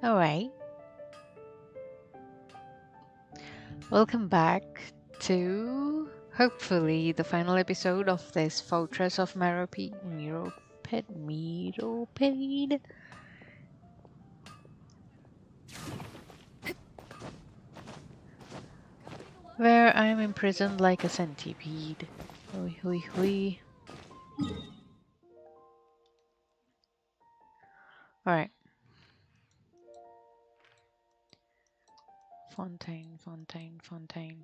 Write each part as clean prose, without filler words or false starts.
Alright, welcome back to hopefully the final episode of this Fortress of Meropide, where I'm imprisoned like a centipede. Hui hui hui. Alright. Fontaine, fontaine, fontaine.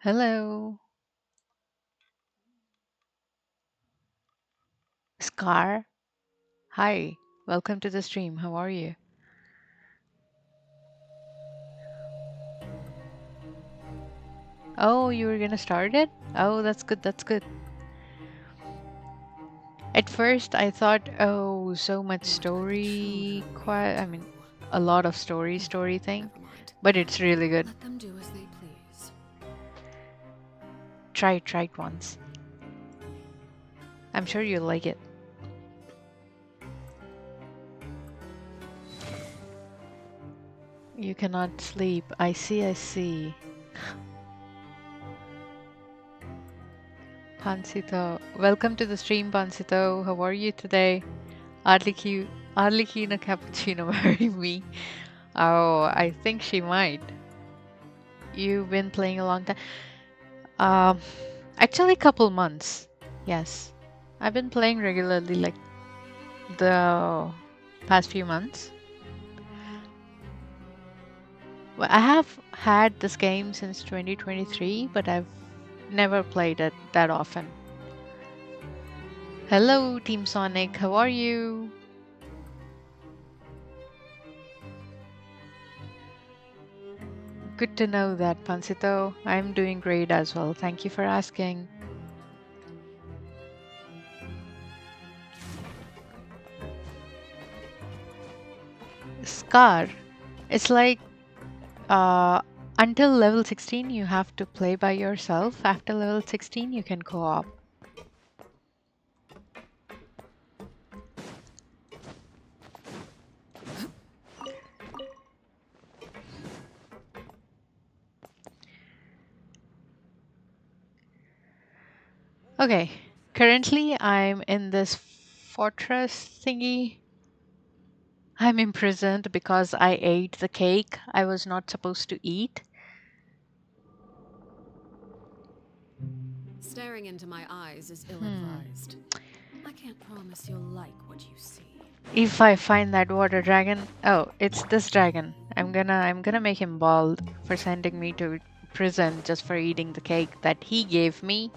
Hello. Scar. Hi. Welcome to the stream. How are you? Oh, you were gonna start it? Oh, that's good, that's good. At first, I thought, oh, so much story, a lot of story thing, but it's really good. Let them do as they please. Try it once. I'm sure you'll like it. You cannot sleep. I see. Pansito. Welcome to the stream, Pansito. How are you today? Arliki na cappuccino marry me. Oh, I think she might. You've been playing a long time. Um, actually, a couple months. Yes. I've been playing regularly like the past few months. Well, I have had this game since 2023, but I've never played it that often. Hello, Team Sonic. How are you? Good to know that, Pansito. I'm doing great as well. Thank you for asking. Scar. It's like until level 16 you have to play by yourself. After level 16 you can co-op. Okay, currently I'm in this fortress thingy. I'm imprisoned because I ate the cake I was not supposed to eat. Staring into my eyes is ill-advised. I can't promise you'll like what you see. If I find that water dragon, oh, it's this dragon. I'm gonna make him bald for sending me to prison just for eating the cake that he gave me.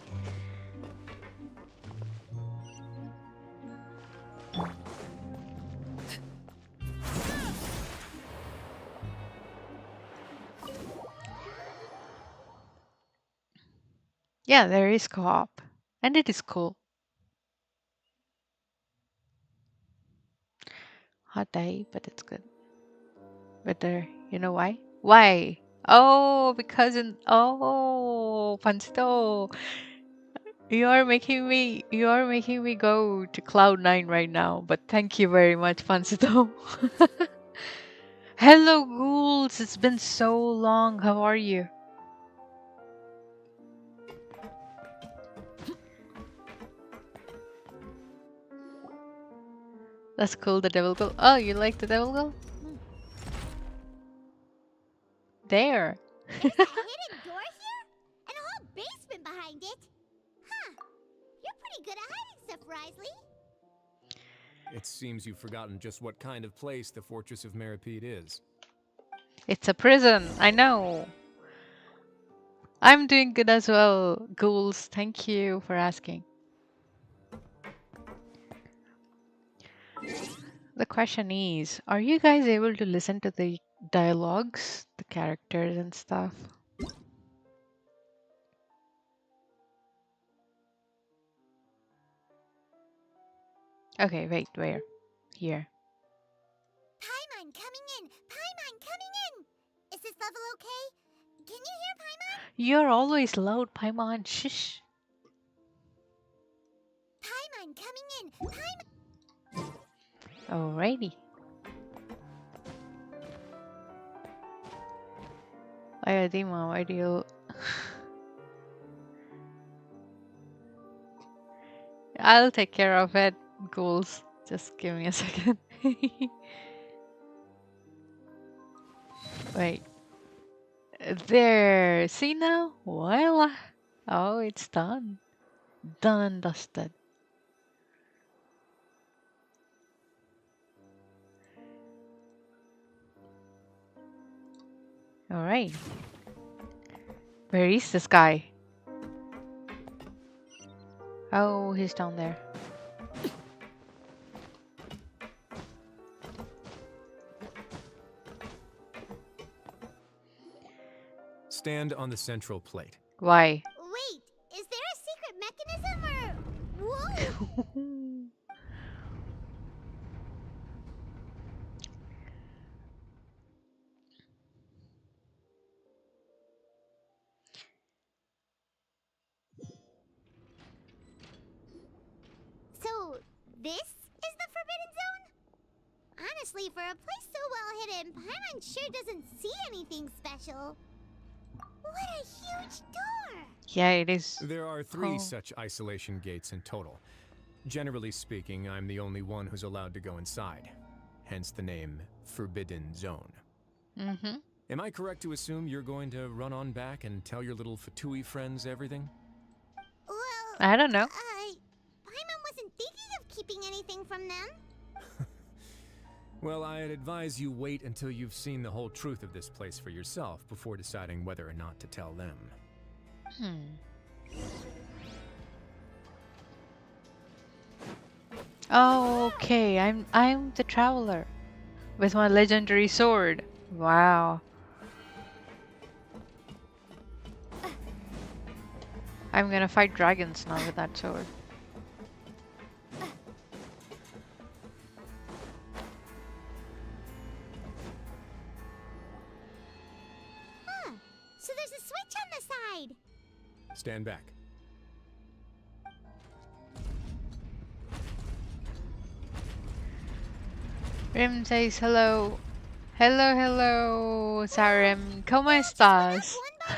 Yeah, there is co-op, and it is cool. Hot day, but it's good. Better, you know why? Why? Oh, because Pansito, you are making me go to Cloud9 right now. But thank you very much, Pansito. Hello, ghouls. It's been so long. How are you? That's cool. The devil girl. Oh, you like the devil girl? There. There's a hidden door here? And a whole basement behind it? Huh. You're pretty good at hiding stuff, Wriothesly. It seems you've forgotten just what kind of place the Fortress of Meropide is. It's a prison. I know. I'm doing good as well, ghouls. Thank you for asking. The question is, are you guys able to listen to the dialogues, the characters and stuff? Okay, wait, where? Here. Paimon coming in! Paimon coming in! You're always loud, Paimon. Shush. Paimon coming in. Paimon. Alrighty. Ayo, di mo. Why do you... I'll take care of it, ghouls. Just give me a second. Wait. There. See now? Voila. Oh, it's done. Done and dusted. Alright. Where is this guy? Oh, he's down there. Stand on the central plate. Why? Wait, is there a secret mechanism or... Whoa! So, this is the Forbidden Zone? Honestly, for a place so well hidden, Paimon sure doesn't see anything special. What a huge door! Yeah, it is. There are 3 Oh. such isolation gates in total. Generally speaking, I'm the only one who's allowed to go inside. Hence the name Forbidden Zone. Mm-hmm. Am I correct to assume you're going to run on back and tell your little Fatui friends everything? Well, I don't know. Paimon wasn't thinking of keeping anything from them. Well, I'd advise you wait until you've seen the whole truth of this place for yourself before deciding whether or not to tell them. Oh, okay. I'm the traveler with my legendary sword. Wow. I'm gonna fight dragons now with that sword. Huh. So there's a switch on the side. Stand back. Rim says hello. Hello, hello, Sarim. ¿Cómo estás? One by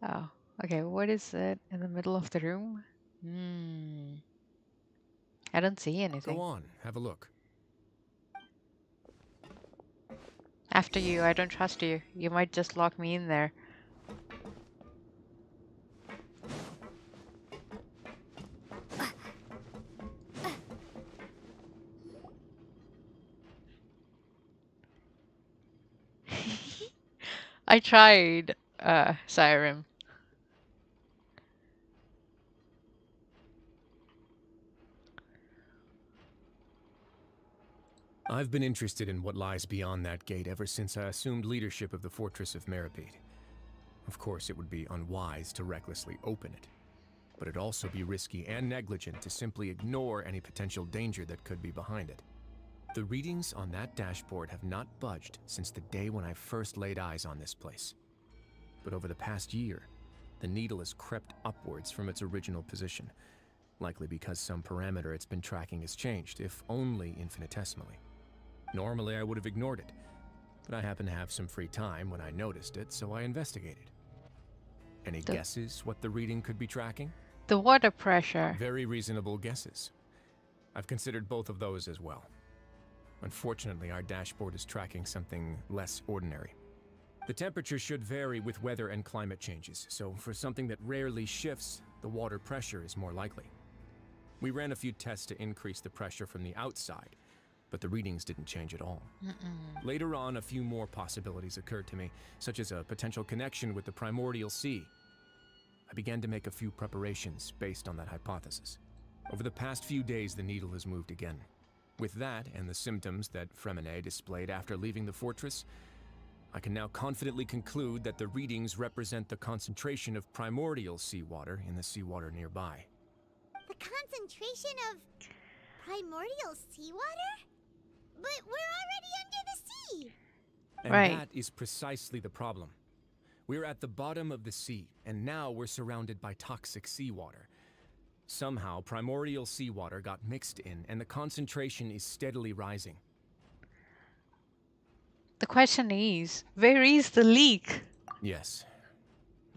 one. Oh, okay. What is it in the middle of the room? I don't see anything. Go on, have a look. After you, I don't trust you. You might just lock me in there. I tried, Siren. I've been interested in what lies beyond that gate ever since I assumed leadership of the Fortress of Meropide. Of course, it would be unwise to recklessly open it, but it'd also be risky and negligent to simply ignore any potential danger that could be behind it. The readings on that dashboard have not budged since the day when I first laid eyes on this place. But over the past year, the needle has crept upwards from its original position, likely because some parameter it's been tracking has changed, if only infinitesimally. Normally, I would have ignored it, but I happened to have some free time when I noticed it, so I investigated. Any guesses what the reading could be tracking? The water pressure. Very reasonable guesses. I've considered both of those as well. Unfortunately, our dashboard is tracking something less ordinary. The temperature should vary with weather and climate changes, so for something that rarely shifts, the water pressure is more likely. We ran a few tests to increase the pressure from the outside, but the readings didn't change at all. Later on, a few more possibilities occurred to me, such as a potential connection with the primordial sea. I began to make a few preparations based on that hypothesis. Over the past few days, the needle has moved again. With that, and the symptoms that Fremenei displayed after leaving the fortress, I can now confidently conclude that the readings represent the concentration of primordial seawater in the seawater nearby. The concentration of primordial seawater? But we're already under the sea! sea. And Right. that is precisely the problem. We're at the bottom of the sea, and now we're surrounded by toxic seawater. Somehow, primordial seawater got mixed in, and the concentration is steadily rising. The question is, where is the leak? Yes,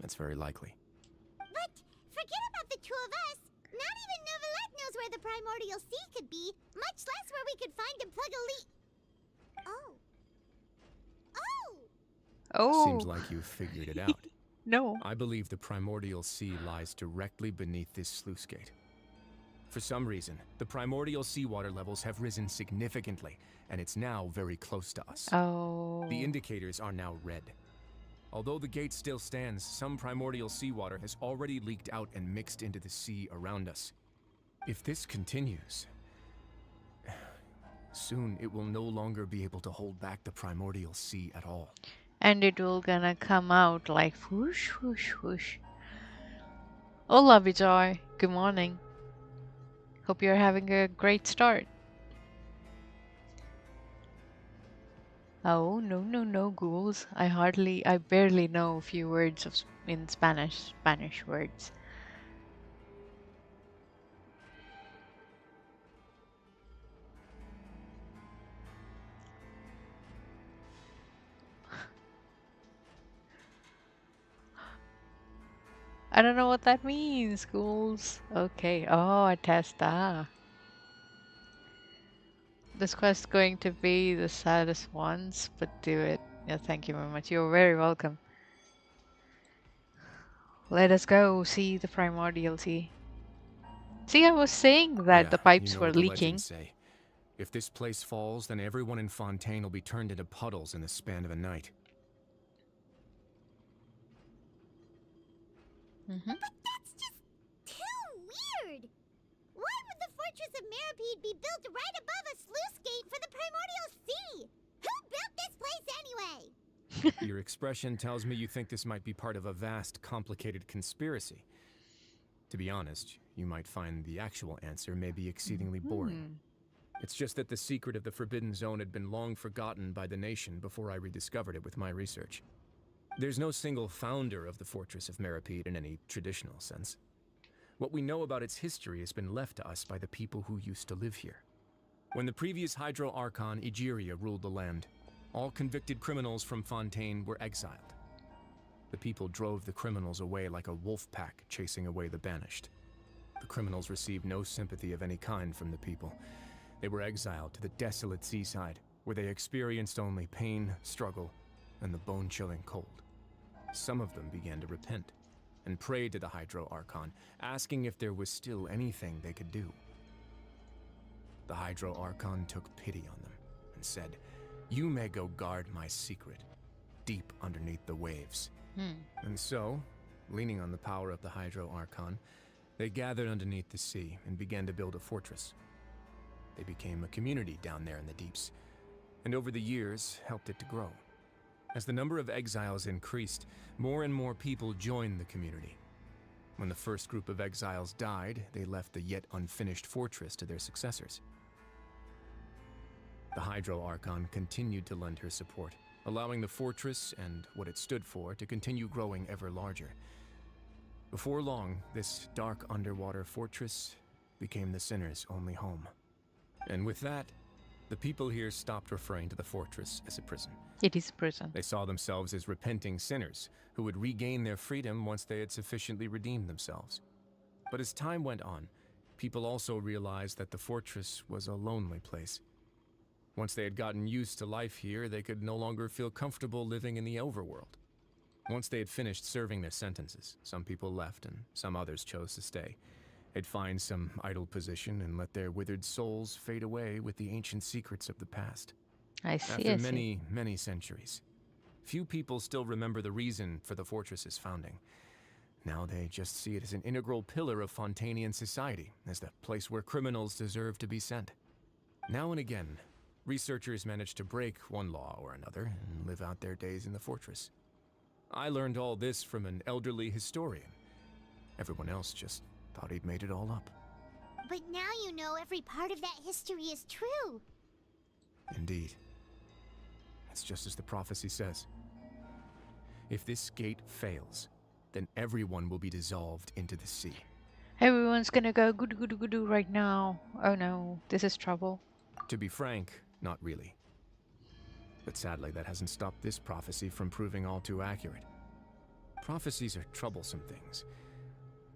that's very likely. But forget about the two of us. Not even Novelette knows where the primordial sea could be, much less where we could find and plug a leak. Oh. Oh! Oh, Seems like you've figured it out. no. I believe the primordial sea lies directly beneath this sluice gate. For some reason, the primordial seawater levels have risen significantly, and it's now very close to us. Oh. The indicators are now red. Although the gate still stands, some primordial seawater has already leaked out and mixed into the sea around us. If this continues, soon it will no longer be able to hold back the primordial sea at all. And it will gonna come out like whoosh, whoosh, whoosh. Hola, Vijay. Good morning. Hope you're having a great start. Oh, no, no, no, ghouls. I barely know a few words of in Spanish words. I don't know what that means, ghouls. Okay. Oh, Atesta. This quest going to be the saddest ones, but do it. Yeah, thank you very much. You're very welcome. Let us go see the primordial sea. See, I was saying that the pipes you know were what the leaking. legends say. If this place falls, then everyone in Fontaine will be turned into puddles in the span of a night. Mm-hmm. But that's just too weird. Why would the Fortress of Meropide be built right above a sluice gate for the primordial sea? Who built this place anyway? Your expression tells me you think this might be part of a vast, complicated conspiracy. To be honest, you might find the actual answer may be exceedingly boring. It's just that the secret of the Forbidden Zone had been long forgotten by the nation before I rediscovered it with my research. There's no single founder of the Fortress of Meropide in any traditional sense. What we know about its history has been left to us by the people who used to live here. When the previous Hydro Archon Egeria ruled the land, all convicted criminals from Fontaine were exiled. The people drove the criminals away like a wolf pack chasing away the banished. The criminals received no sympathy of any kind from the people. They were exiled to the desolate seaside, where they experienced only pain, struggle, and the bone-chilling cold. Some of them began to repent and prayed to the Hydro Archon, asking if there was still anything they could do. The Hydro Archon took pity on them and said, "You may go guard my secret, deep underneath the waves." And so, leaning on the power of the Hydro Archon, they gathered underneath the sea and began to build a fortress. They became a community down there in the deeps, and over the years helped it to grow. As the number of exiles increased, more and more people joined the community. When the first group of exiles died, they left the yet unfinished fortress to their successors. The Hydro Archon continued to lend her support, allowing the fortress and what it stood for to continue growing ever larger. Before long, this dark underwater fortress became the sinner's only home. And with that, the people here stopped referring to the fortress as a prison. It is prison. They saw themselves as repenting sinners who would regain their freedom once they had sufficiently redeemed themselves. But as time went on, people also realized that the fortress was a lonely place. Once they had gotten used to life here, they could no longer feel comfortable living in the overworld. Once they had finished serving their sentences, some people left and some others chose to stay. They'd find some idle position and let their withered souls fade away with the ancient secrets of the past. I see. After many, many centuries, few people still remember the reason for the fortress's founding. Now they just see it as an integral pillar of Fontainian society, as the place where criminals deserve to be sent. Now and again, researchers manage to break one law or another and live out their days in the fortress. I learned all this from an elderly historian. Everyone else just thought he'd made it all up. But now you know every part of that history is true. Indeed. It's just as the prophecy says. If this gate fails, then everyone will be dissolved into the sea. Everyone's gonna go goo right now. Oh no, this is trouble. To be frank, not really. But sadly, that hasn't stopped this prophecy from proving all too accurate. Prophecies are troublesome things.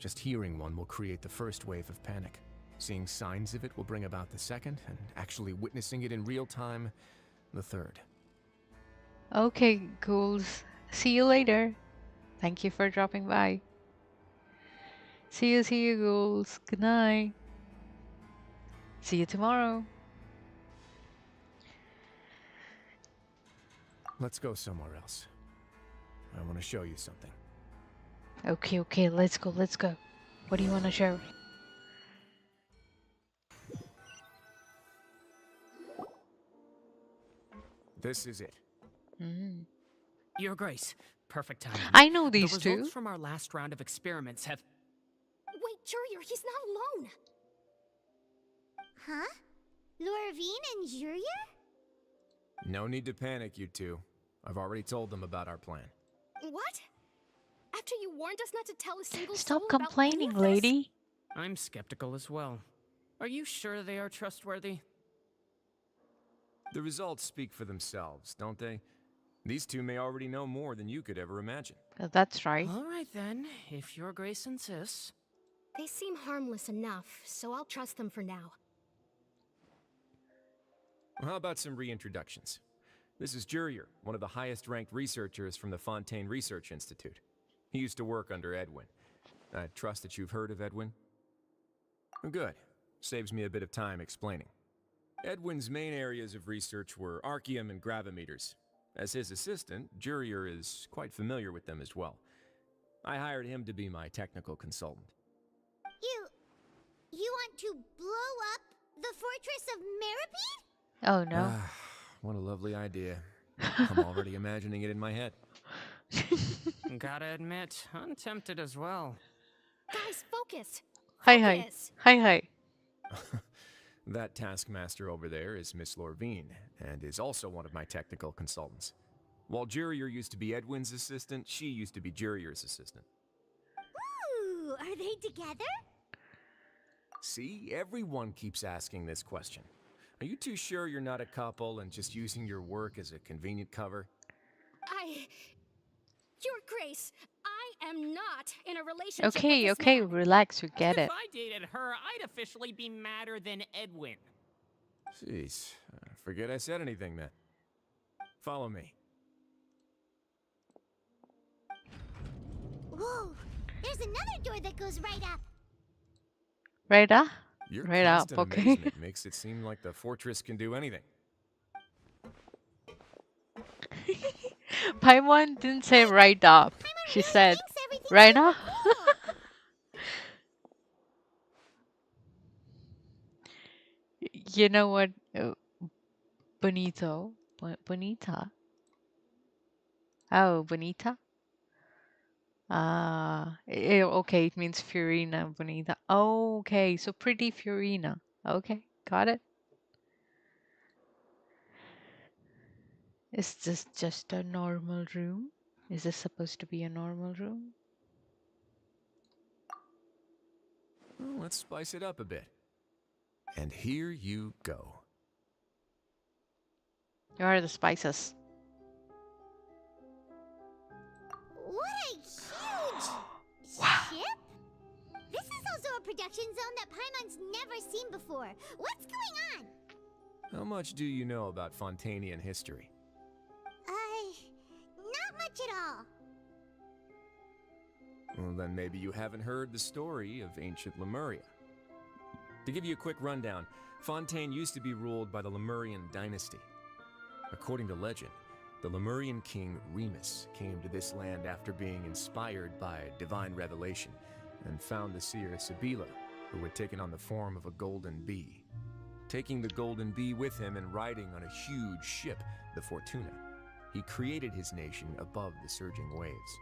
Just hearing one will create the first wave of panic. Seeing signs of it will bring about the second, and actually witnessing it in real time, the third. Okay, ghouls. See you later. Thank you for dropping by. See you, ghouls. Good night. See you tomorrow. Let's go somewhere else. I want to show you something. Okay, let's go. What do you want to show? This is it. Your Grace, perfect timing. I know The these results two. from our last round of experiments have... Wait, Jurier, he's not alone. Huh? Lorvine and Jurier? No need to panic, you two. I've already told them about our plan. What? After you warned us not to tell a single Stop soul about any complaining, of this? lady. I'm skeptical as well. Are you sure they are trustworthy? The results speak for themselves, don't they? These two may already know more than you could ever imagine. That's right. All right then, if Your Grace insists. They seem harmless enough, so I'll trust them for now. Well, how about some reintroductions? This is Jurier, one of the highest-ranked researchers from the Fontaine Research Institute. He used to work under Edwin. I trust that you've heard of Edwin? Good. Saves me a bit of time explaining. Edwin's main areas of research were archaeum and gravimeters. As his assistant, Jurier is quite familiar with them as well. I hired him to be my technical consultant. You want to blow up the Fortress of Meropide? Oh no. What a lovely idea. I'm already imagining it in my head. Gotta admit, I'm tempted as well. Guys, focus! Hi. Hi. That taskmaster over there is Miss Lorvine, and is also one of my technical consultants. While Jurier used to be Edwin's assistant, she used to be Jurier's assistant. Ooh, are they together? See, everyone keeps asking this question. Are you too sure you're not a couple and just using your work as a convenient cover? Your Grace, I am not in a relationship with this Okay, man. relax, we get it. If I dated her, I'd officially be madder than Edwin. Jeez, forget I said anything then. Follow me. Whoa, there's another door that goes right up. Right up? Your Right up, constant okay. amazement makes it seem like the fortress can do anything. Paimon didn't say right up. She Really said thinks everything's right super up. cool. You know what? Bonito. Bonita. Oh, Bonita? Okay, it means Fiorina Bonita. Okay, so pretty Fiorina. Okay, got it. Is this just a normal room? Is this supposed to be a normal room? Well, let's spice it up a bit. And here you go. Where are the spices? What a huge ship! This is also a production zone that Paimon's never seen before. What's going on? How much do you know about Fontainian history? Not much at all. Well, then maybe you haven't heard the story of ancient Lemuria. To give you a quick rundown, Fontaine used to be ruled by the Lemurian dynasty. According to legend, the Lemurian king Remus came to this land after being inspired by divine revelation and found the seer Sibila, who had taken on the form of a golden bee. Taking the golden bee with him and riding on a huge ship, the Fortuna, he created his nation above the surging waves.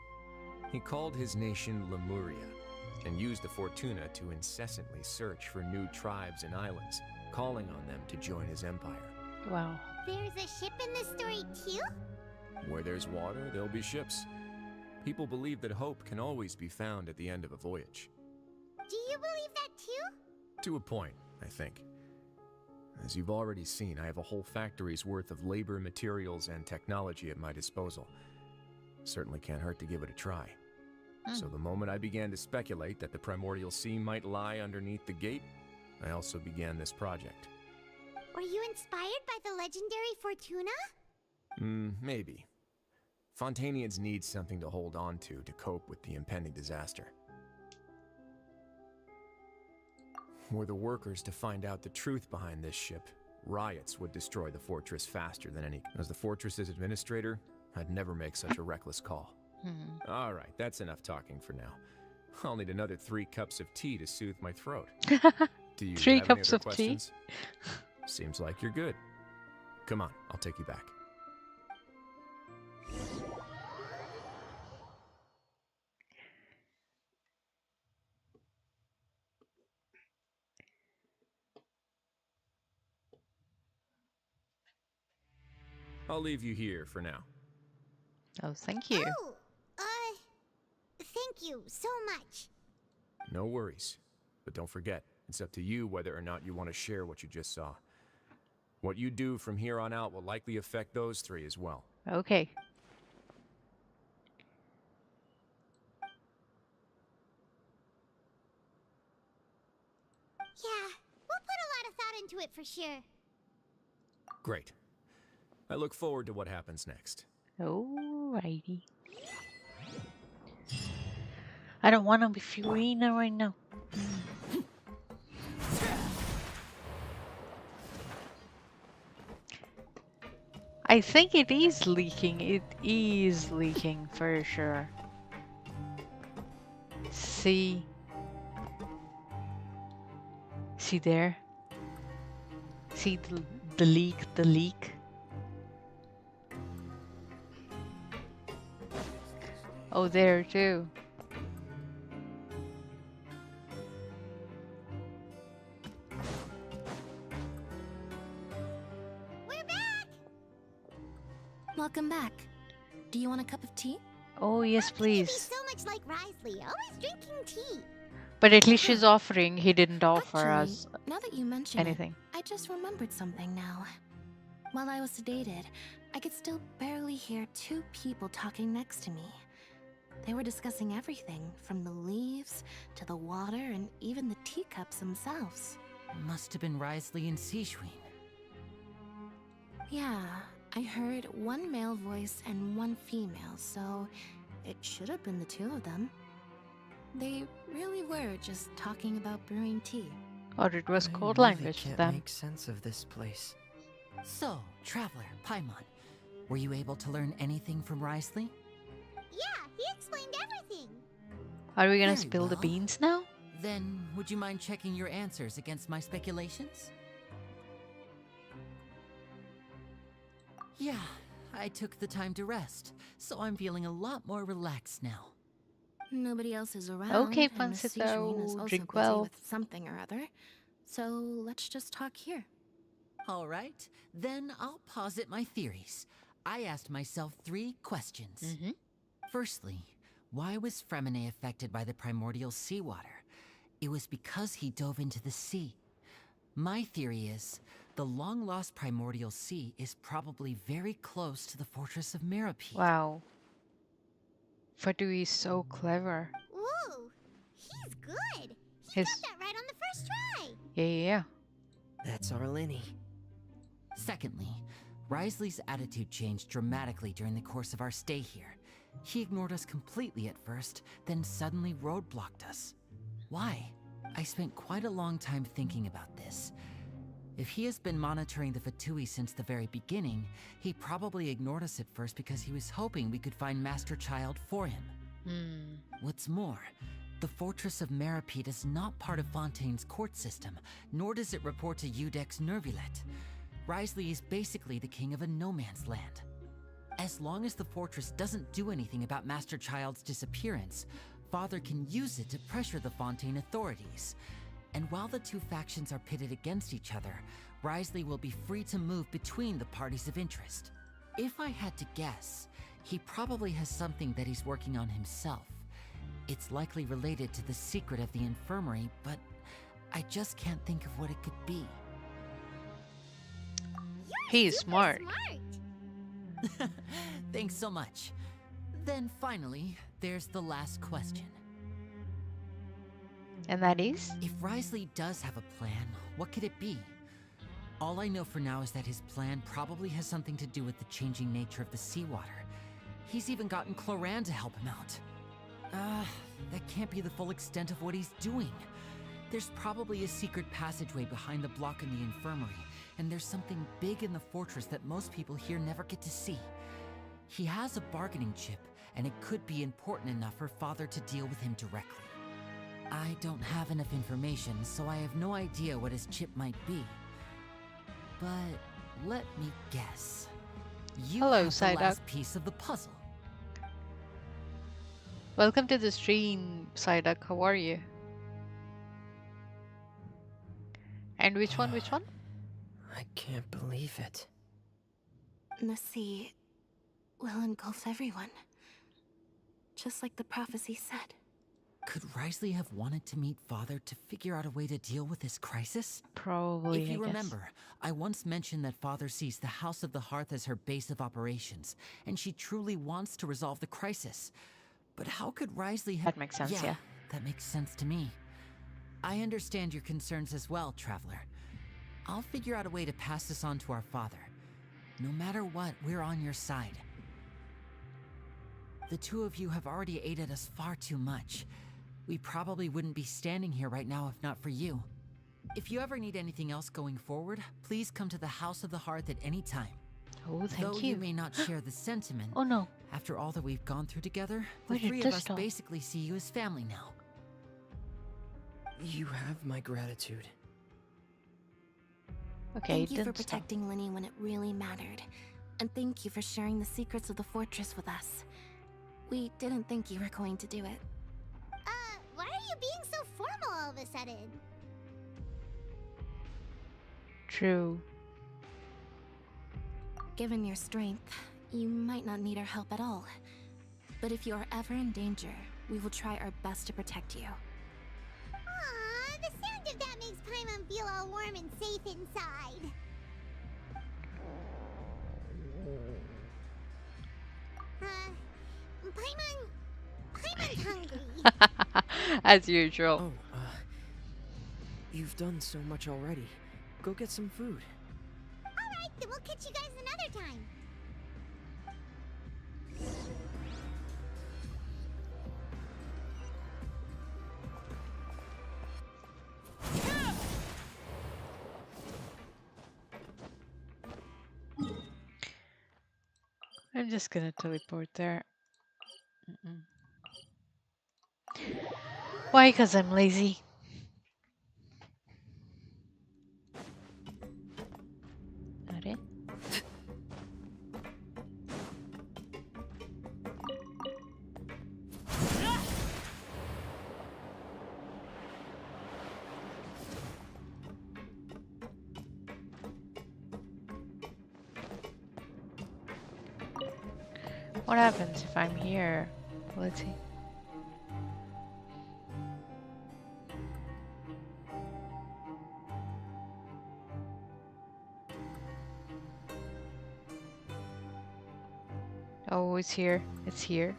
He called his nation Lemuria and used the Fortuna to incessantly search for new tribes and islands, calling on them to join his empire. Wow. There's a ship in this story too? Where there's water, there'll be ships. People believe that hope can always be found at the end of a voyage. Do you believe that too? To a point, I think. As you've already seen, I have a whole factory's worth of labor, materials, and technology at my disposal. Certainly can't hurt to give it a try. So the moment I began to speculate that the primordial sea might lie underneath the gate, I also began this project. Were you inspired by the legendary Fortuna? Maybe. Fontanians need something to hold on to cope with the impending disaster. Were the workers to find out the truth behind this ship, riots would destroy the fortress faster than any. As the fortress's administrator, I'd never make such a reckless call. All right, that's enough talking for now. I'll need another 3 cups of tea to soothe my throat. Do you 3 have any cups other of questions? Seems like you're good. Come on, I'll take you back. I'll leave you here for now. Oh, thank you. Oh, thank you so much. No worries. But don't forget, it's up to you whether or not you want to share what you just saw. What you do from here on out will likely affect those 3 as well. Okay. Yeah, we'll put a lot of thought into it for sure. Great. I look forward to what happens next. Alrighty. I don't want to be Fiorina right now. I think it is leaking. It is leaking for sure. See there? See the leak? Oh, there too. We're back! Welcome back. Do you want a cup of tea? Oh, yes, He's please. so much like Wriothesly, always drinking tea. But at least she's offering. He didn't offer Actually, us now that you mention anything. it, I just remembered something now. While I was sedated, I could still barely hear 2 people talking next to me. They were discussing everything, from the leaves to the water and even the teacups themselves. Must have been Wriothesly and Seishween. Yeah, I heard 1 male voice and 1 female, so it should have been the 2 of them. They really were just talking about brewing tea. Or it was code I really language can't then. make sense of this place. So, Traveler, Paimon, were you able to learn anything from Wriothesly? Yeah, he explained everything. Are we gonna Very spill the well. beans now? Then, would you mind checking your answers against my speculations? Yeah, I took the time to rest, so I'm feeling a lot more relaxed now. Nobody else is around. Okay, and Miss Pancito, Seishween is also drink busy well. with something or other. So let's just talk here. All right, then I'll posit my theories. I asked myself 3 questions. Firstly, why was Fremine affected by the primordial seawater? It was because he dove into the sea. My theory is, the long-lost primordial sea is probably very close to the Fortress of Meropide. Wow. Fatu is so clever. Woo, he's good. He His got that right on the first try. yeah. That's our Lenny. Secondly, Wriothesly's attitude changed dramatically during the course of our stay here. He ignored us completely at first, then suddenly roadblocked us. Why? I spent quite a long time thinking about this. If he has been monitoring the Fatui since the very beginning, he probably ignored us at first because he was hoping we could find Master Childe for him. What's more, the Fortress of Meropide is not part of Fontaine's court system, nor does it report to Iudex Nervulet. Wriothesly is basically the king of a no-man's land. As long as the fortress doesn't do anything about Master Childe's disappearance, Father can use it to pressure the Fontaine authorities. And while the 2 factions are pitted against each other, Wriothesly will be free to move between the parties of interest. If I had to guess, he probably has something that he's working on himself. It's likely related to the secret of the infirmary, but I just can't think of what it could be. He's Super smart. Thanks so much. Then finally, there's the last question. And that is? If Wriothesly does have a plan, what could it be? All I know for now is that his plan probably has something to do with the changing nature of the seawater. He's even gotten Cloran to help him out. That can't be the full extent of what he's doing. There's probably a secret passageway behind the block in the infirmary, and there's something big in the fortress that most people here never get to see. He has a bargaining chip, and it could be important enough for Father to deal with him directly. I don't have enough information, so I have no idea what his chip might be. But let me guess. You Hello, have the Psyduck. last piece of the puzzle. Welcome to the stream, Psyduck. How are you? And which one? Which one? I can't believe it. The sea will engulf everyone. Just like the prophecy said. Could Wriothesly have wanted to meet Father to figure out a way to deal with this crisis? Probably. If you I guess. remember, I once mentioned that Father sees the House of the Hearth as her base of operations, and she truly wants to resolve the crisis. But how could Wriothesly have... That makes sense, yeah. That makes sense to me. I understand your concerns as well, Traveler. I'll figure out a way to pass this on to our Father. No matter what, we're on your side. The two of you have already aided us far too much. We probably wouldn't be standing here right now if not for you. If you ever need anything else going forward, please come to the House of the Hearth at any time. Oh, Though thank you you. may not share the sentiment, Oh no. after all that we've gone through together, the Where did three of this us stop? basically see you as family now. You have my gratitude. Okay, Thank you for didn't stop. protecting Linny when it really mattered. And thank you for sharing the secrets of the fortress with us. We didn't think you were going to do it. Why are you being so formal all of a sudden? True. Given your strength, you might not need our help at all. But if you are ever in danger, we will try our best to protect you. Aww, the sound of that makes Paimon feel all warm and safe inside. Paimon's hungry. As usual. Oh, you've done so much already. Go get some food. Alright, then we'll catch you guys another time. I'm just gonna teleport there. Why? Because I'm lazy. Not it? What happens if I'm here? Let's see. Oh, it's here. It's here.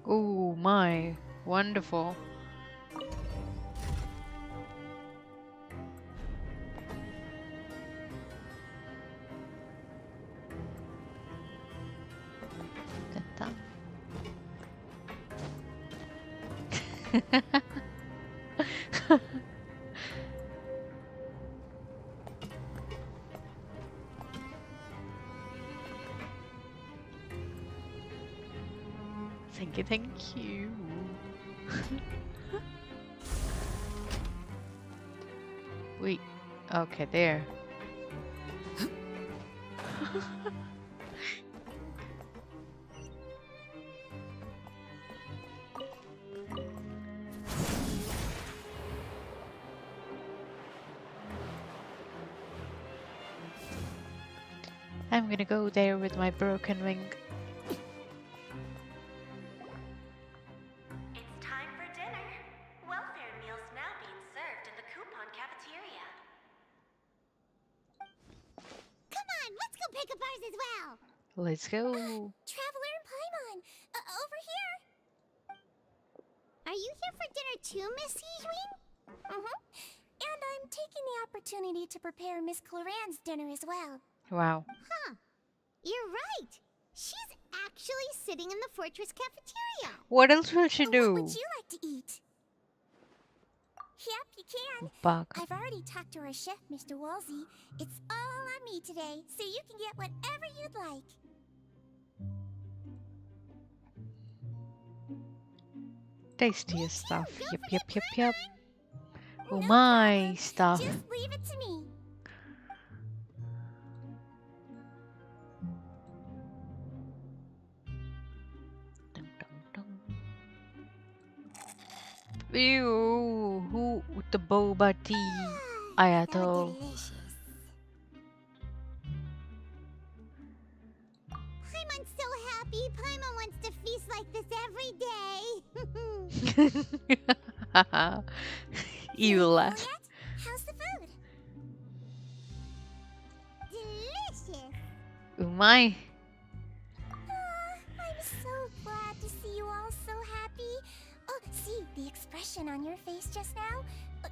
Oh my, wonderful. Ta-ta. Thank you, thank you. Wait, okay, there. I'm gonna go there with my broken wing. It's time for dinner. Welfare meals now being served in the coupon cafeteria. Come on, let's go pick up ours as well. Let's go. Traveler and Paimon, over here. Are you here for dinner too, Miss Sijuin? And I'm taking the opportunity to prepare Miss Cloran's dinner as well. Wow. Huh. You're right. She's actually sitting in the fortress cafeteria. What else will she What do? would you like to eat? Yep, you can. Bug. I've already talked to our chef, Mr. Wolsey. It's all on me today, so you can get whatever you'd like. Tastiest stuff. Go Yep, for yep, it, yep, yep. Oh No my problem. stuff. Just leave it to me. Dum, dum, dum. Ew, who with the boba tea? So Ayato. delicious. Paimon's so happy. Paimon wants to feast like this every day. Evil laugh. Juliet, how's the food? Delicious. Oh my. I'm so glad to see you all so happy. Oh, see the expression on your face just now?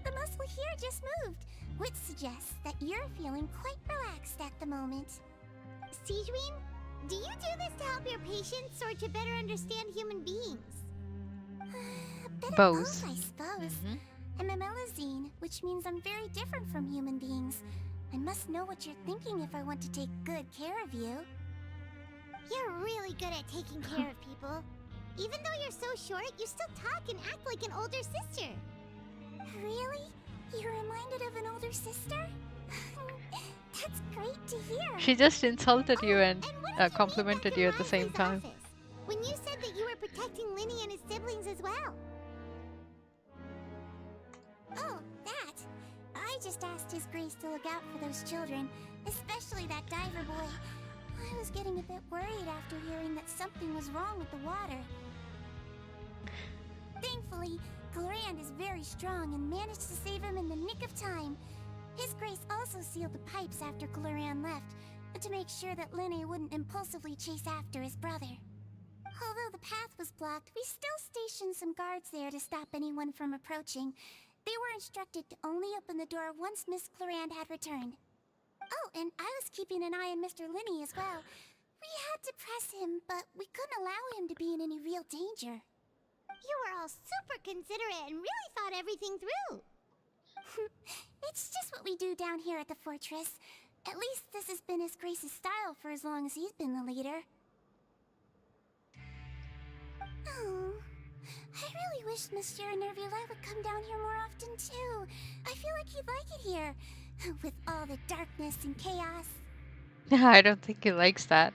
The muscle here just moved, which suggests that you're feeling quite relaxed at the moment. Sijuin, do you do this to help your patients or to better understand human beings? A bit of Both. both, I suppose. I'm a Melusine, which means I'm very different from human beings. I must know what you're thinking if I want to take good care of you. You're really good at taking care of people. Even though you're so short, you still talk and act like an older sister. Really? You're reminded of an older sister? That's great to hear. She just insulted you and what did you mean complimented back in you at the same Wriothesley's time. office, when you said that you were protecting Linny and his siblings as well? Oh, that. I just asked His Grace to look out for those children, especially that diver boy. I was getting a bit worried after hearing that something was wrong with the water. Thankfully, Cloran is very strong and managed to save him in the nick of time. His Grace also sealed the pipes after Cloran left, to make sure that Linne wouldn't impulsively chase after his brother. Although the path was blocked, we still stationed some guards there to stop anyone from approaching. They were instructed to only open the door once Miss Cloran had returned. Oh, and I was keeping an eye on Mr. Linne as well. We had to press him, but we couldn't allow him to be in any real danger. You were all super considerate and really thought everything through. It's just what we do down here at the fortress. At least this has been His Grace's style for as long as he's been the leader. Oh, I really wish Monsieur Nervula would come down here more often too. I feel like he'd like it here, with all the darkness and chaos. I don't think he likes that.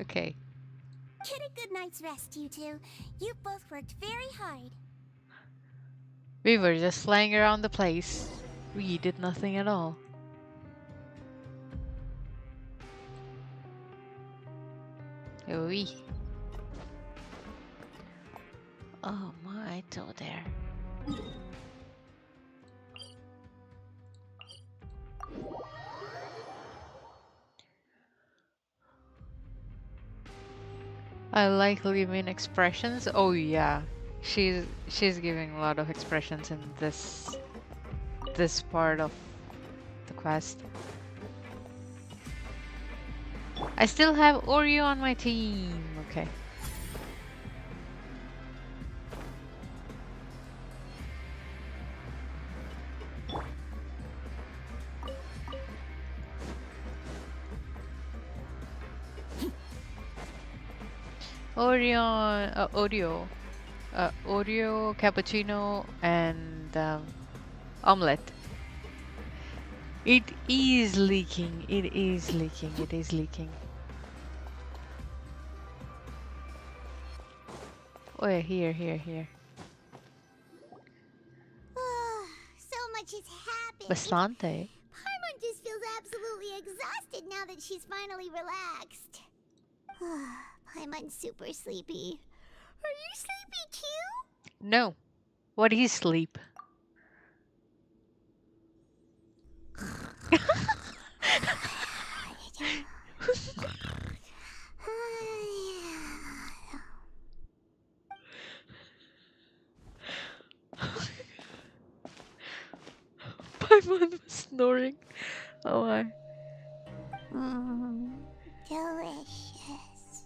Okay. Get a good night's rest, you two. You both worked very hard. We were just flying around the place. We did nothing at all. Oui. Oh my, it's over there. I like leaving expressions. Oh yeah, she's giving a lot of expressions in this part of the quest. I still have Oreo on my team. Okay. Oreo, cappuccino, and omelette. It is leaking. It is leaking. It is leaking. Oh yeah, here. So much Bastante. Paimon just feels absolutely exhausted now that she's finally relaxed. Paimon's super sleepy. Are you sleepy too? No. What is sleep? Paimon was snoring. Oh my. Delicious.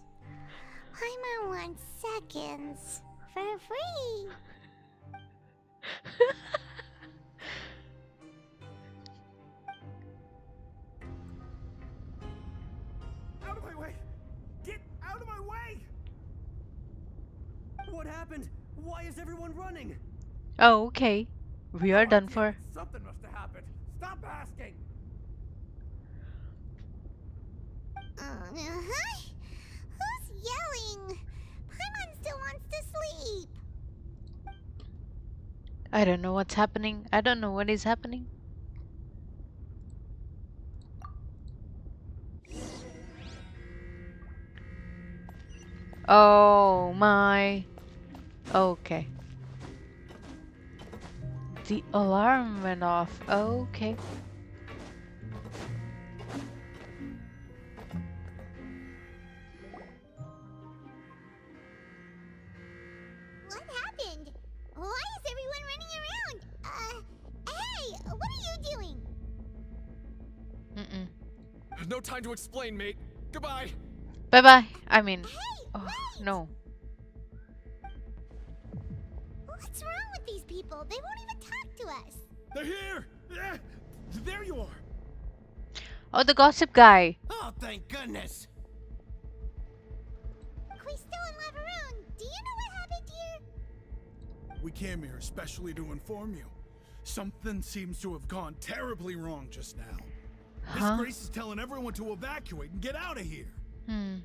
Paimon wants seconds for free. Out of my way! Get out of my way! What happened? Why is everyone running? Oh, okay. We are No done idea, for. but something must have happened. Stop asking! Who's yelling? Paimon still wants to sleep. I don't know what's happening. I don't know what is happening. Oh my. Okay. The alarm went off. Okay. What happened? Why is everyone running around? Hey, what are you doing? Mm-mm. No time to explain, mate. Goodbye. Bye-bye. I mean... Hey, Oh, wait! no. What's wrong with these people? They won't even talk to us. They're here! There you are! Oh, the gossip guy. Oh, thank goodness! Quisto and Laveron, do you know what happened here? We came here especially to inform you. Something seems to have gone terribly wrong just now. Miss Huh? Grace is telling everyone to evacuate and get out of here.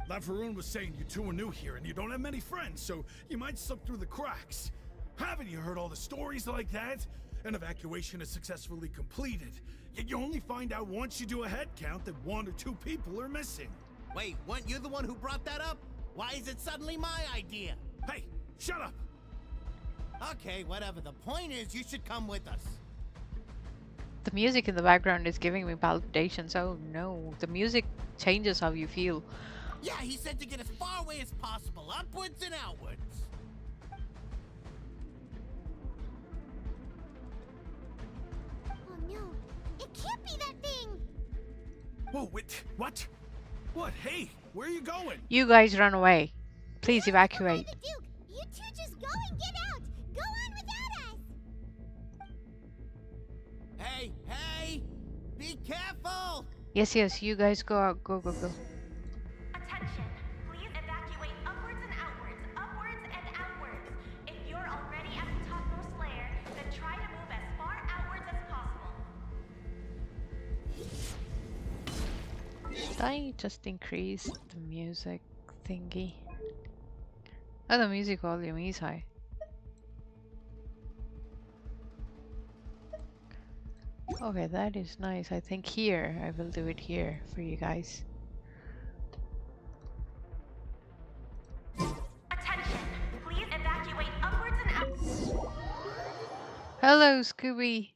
Laveron was saying you two are new here and you don't have many friends, so you might slip through the cracks. Haven't you heard all the stories like that? An evacuation is successfully completed, yet you only find out once you do a head count that 1 or 2 people are missing. Wait, weren't you the one who brought that up? Why is it suddenly my idea? Hey, shut up! Okay, whatever. The point is, you should come with us. The music in the background is giving me palpitations. Oh no. The music changes how you feel. Yeah, he said to get as far away as possible, upwards and outwards. Oh no, it can't be that thing! Whoa, wait, what? What? Hey, where are you going? You guys run away. Please We have to evacuate. find the Duke. You two just go and get out! Go on without us! Hey, hey! Be careful! Yes, yes, you guys go out. Go, go, go. Attention! Please evacuate upwards and outwards, upwards and outwards. If you're already at the topmost layer, then try to move as far outwards as possible. Did I just increase the music thingy? Oh, the music volume is high. Okay, that is nice. I think here, I will do it here for you guys. Attention! Please evacuate upwards and outwards. Hello, Scooby.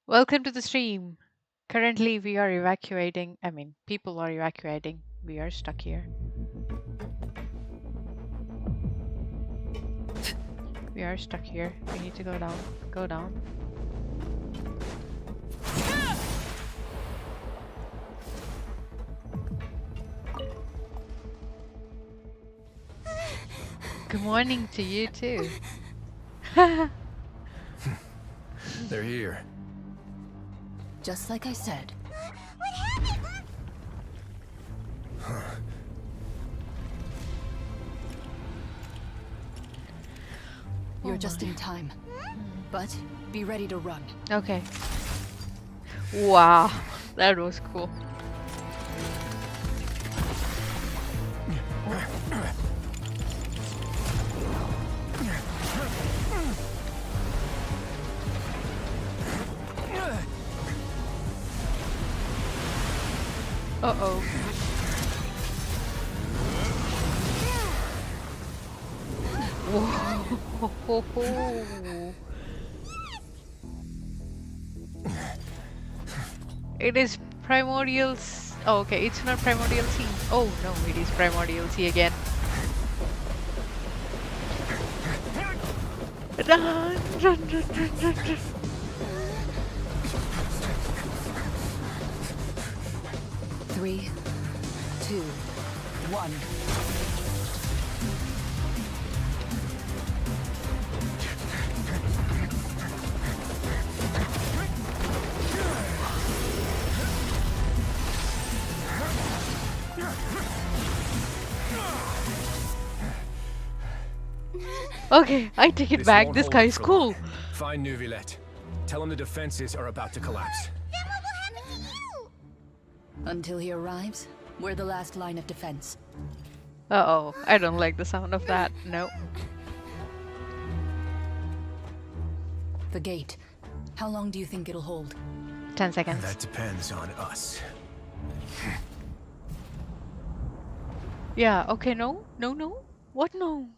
Welcome to the stream. Currently, we are evacuating. I mean, people are evacuating. We are stuck here. We are stuck here. We need to go down. Go down. Good morning to you too. They're here. Just like I said. What happened? You're just in time. But be ready to run. Okay. Wow, that was cool. Uh-oh. Whoa. It is primordial. Oh, okay, it's not primordial sea. Oh no, it is primordial sea again. Run, run, run, run, run, run. Three, two, one. Okay, I take it back. won't This hold guy it is for cool. long. Find Neuvi. Tell him the defenses are about to collapse. Then what will happen to you? Until he arrives, we're the last line of defense. Uh-oh, I don't like the sound of that. No. The gate. How long do you think it'll hold? 10 seconds. That depends on us. Yeah, okay, no? No, no? What no?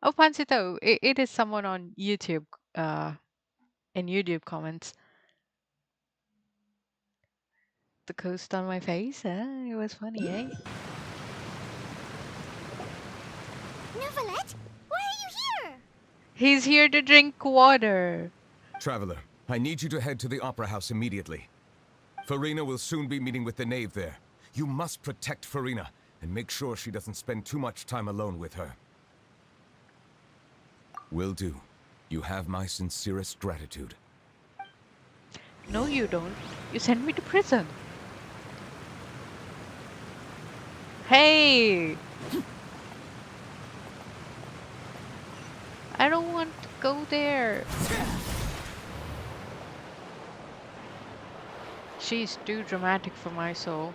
Oh, Pansito, it is someone on YouTube, in YouTube comments. The coast on my face, it was funny, eh? Neuvi, why are you here? He's here to drink water. Traveler, I need you to head to the Opera House immediately. Farina will soon be meeting with the knave there. You must protect Farina and make sure she doesn't spend too much time alone with her. Will do. You have my sincerest gratitude. No, you don't. You sent me to prison. Hey! I don't want to go there. She's too dramatic for my soul.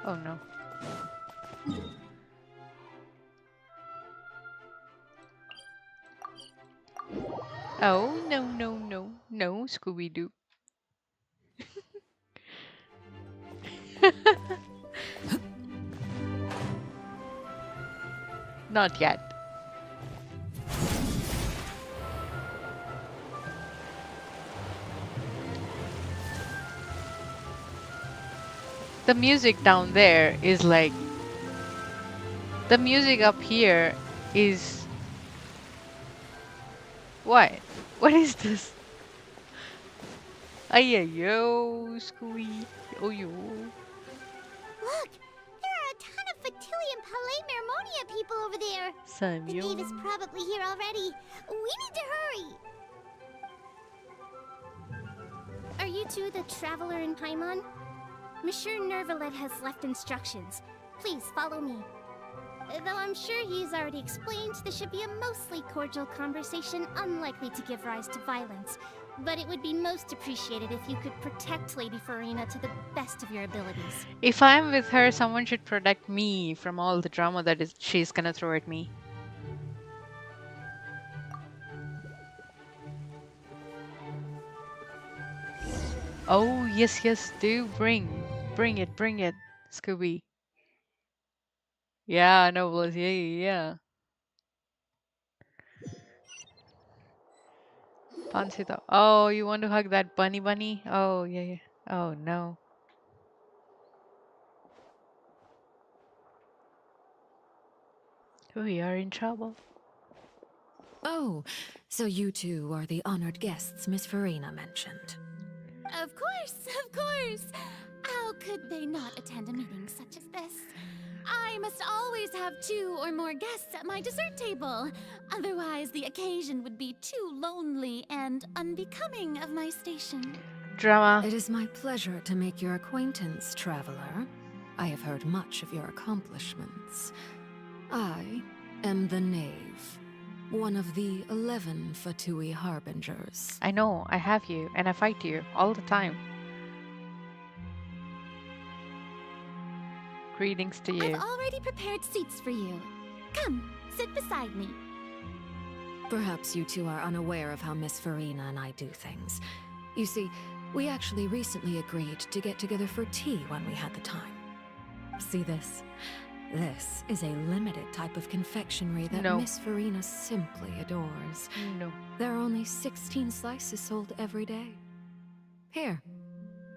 Oh no. Oh, no, no, no, no, Scooby-Doo. Not yet. The music down there is like... The music up here is... What? What is this? Yo, Scooby. Oh, yo. Look, there are a ton of Fatui and Palais Mermonia people over there. The knave is probably here already. We need to hurry. Are you two the traveler in Paimon? Monsieur Neuvi has left instructions. Please follow me. Though I'm sure he's already explained, this should be a mostly cordial conversation, unlikely to give rise to violence. But it would be most appreciated if you could protect Lady Farina to the best of your abilities. If I'm with her, someone should protect me from all the drama that she's gonna throw at me. Oh, yes, yes, do bring it, Scooby. Yeah, Nobles, yeah. Pansito. Oh, you want to hug that bunny? Oh, yeah. Oh, no. We are in trouble. Oh, so you two are the honored guests Miss Farina mentioned. Of course! How could they not attend a meeting such as this? I must always have 2 or more guests at my dessert table. Otherwise, the occasion would be too lonely and unbecoming of my station. Drama. It is my pleasure to make your acquaintance, traveler. I have heard much of your accomplishments. I am the knave, one of the 11 Fatui harbingers. I know, I have you, and I fight you all the time. Greetings to you. I've already prepared seats for you. Come, sit beside me. Perhaps you two are unaware of how Miss Farina and I do things. You see, we actually recently agreed to get together for tea when we had the time. See this? This is a limited type of confectionery that No. Miss Farina simply adores. No. There are only 16 slices sold every day. Here,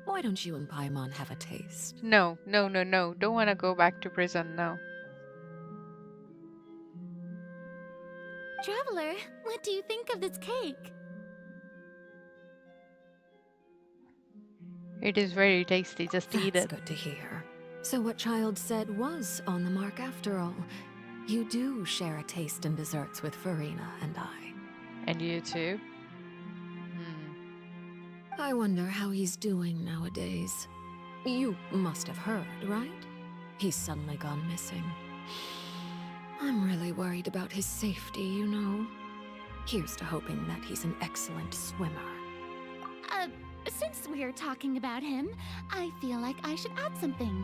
why don't you and Paimon have a taste? No, no, no, no. Don't want to go back to prison now. Traveler, what do you think of this cake? It is very tasty. Just eat That's it. good to hear. So what Childe said was on the mark after all. You do share a taste in desserts with Farina and I. And you too? I wonder how he's doing nowadays. You must have heard, right? He's suddenly gone missing. I'm really worried about his safety, you know. Here's to hoping that he's an excellent swimmer. Since we're talking about him, I feel like I should add something.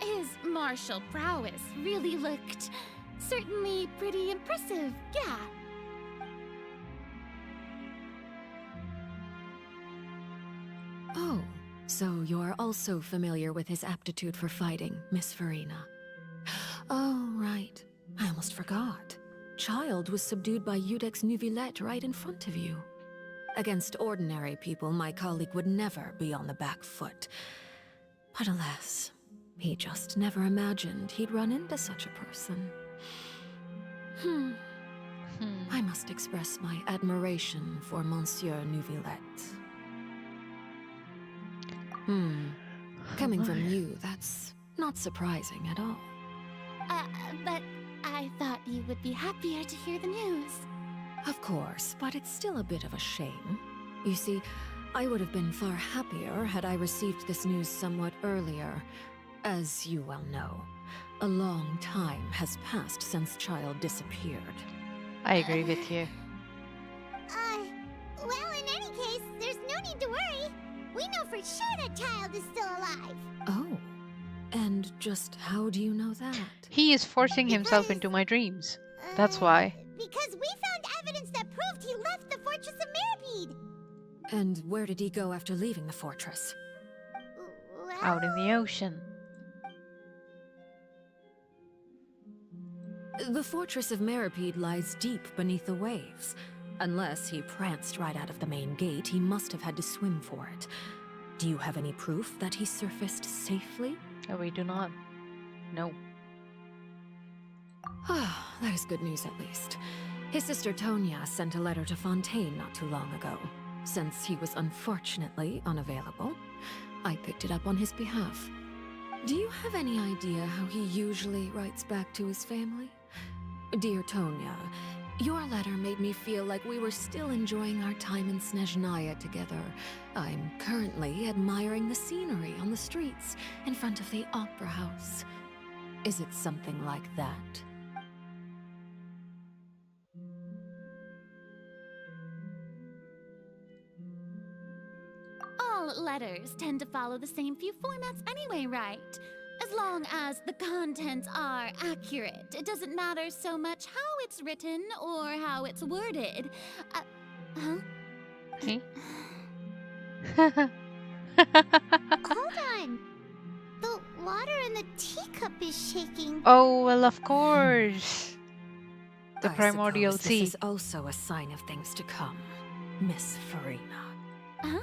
His martial prowess really looked certainly pretty impressive, yeah. Oh, so you're also familiar with his aptitude for fighting, Miss Farina. Oh, right. I almost forgot. Childe was subdued by Eudex Neuvillette right in front of you. Against ordinary people, my colleague would never be on the back foot. But alas, he just never imagined he'd run into such a person. I must express my admiration for Monsieur Neuvillette. Coming from you, that's not surprising at all. But I thought you would be happier to hear the news. Of course, but it's still a bit of a shame. You see, I would have been far happier had I received this news somewhat earlier. As you well know, a long time has passed since Childe disappeared. I agree with you. Well, in any case, there's no need to worry. We know for sure that Childe is still alive. Oh, and just how do you know that? He is forcing himself into my dreams. That's why. Because we found evidence that proved he left the Fortress of Meropide. And where did he go after leaving the fortress? Well, Out in the ocean. The Fortress of Meropide lies deep beneath the waves. Unless he pranced right out of the main gate, he must have had to swim for it. Do you have any proof that he surfaced safely? No, we do not. No. Ah, that is good news at least. His sister Tonya sent a letter to Fontaine not too long ago. Since he was unfortunately unavailable, I picked it up on his behalf. Do you have any idea how he usually writes back to his family? Dear Tonya, your letter made me feel like we were still enjoying our time in Snezhnaya together. I'm currently admiring the scenery on the streets in front of the opera house. Is it something like that? All letters tend to follow the same few formats anyway, right? As long as the contents are accurate, it doesn't matter so much how it's written or how it's worded. Okay. hold on. The water in the teacup is shaking. Oh, well, of course. The I primordial suppose sea. This is also a sign of things to come, Miss Farina. Huh?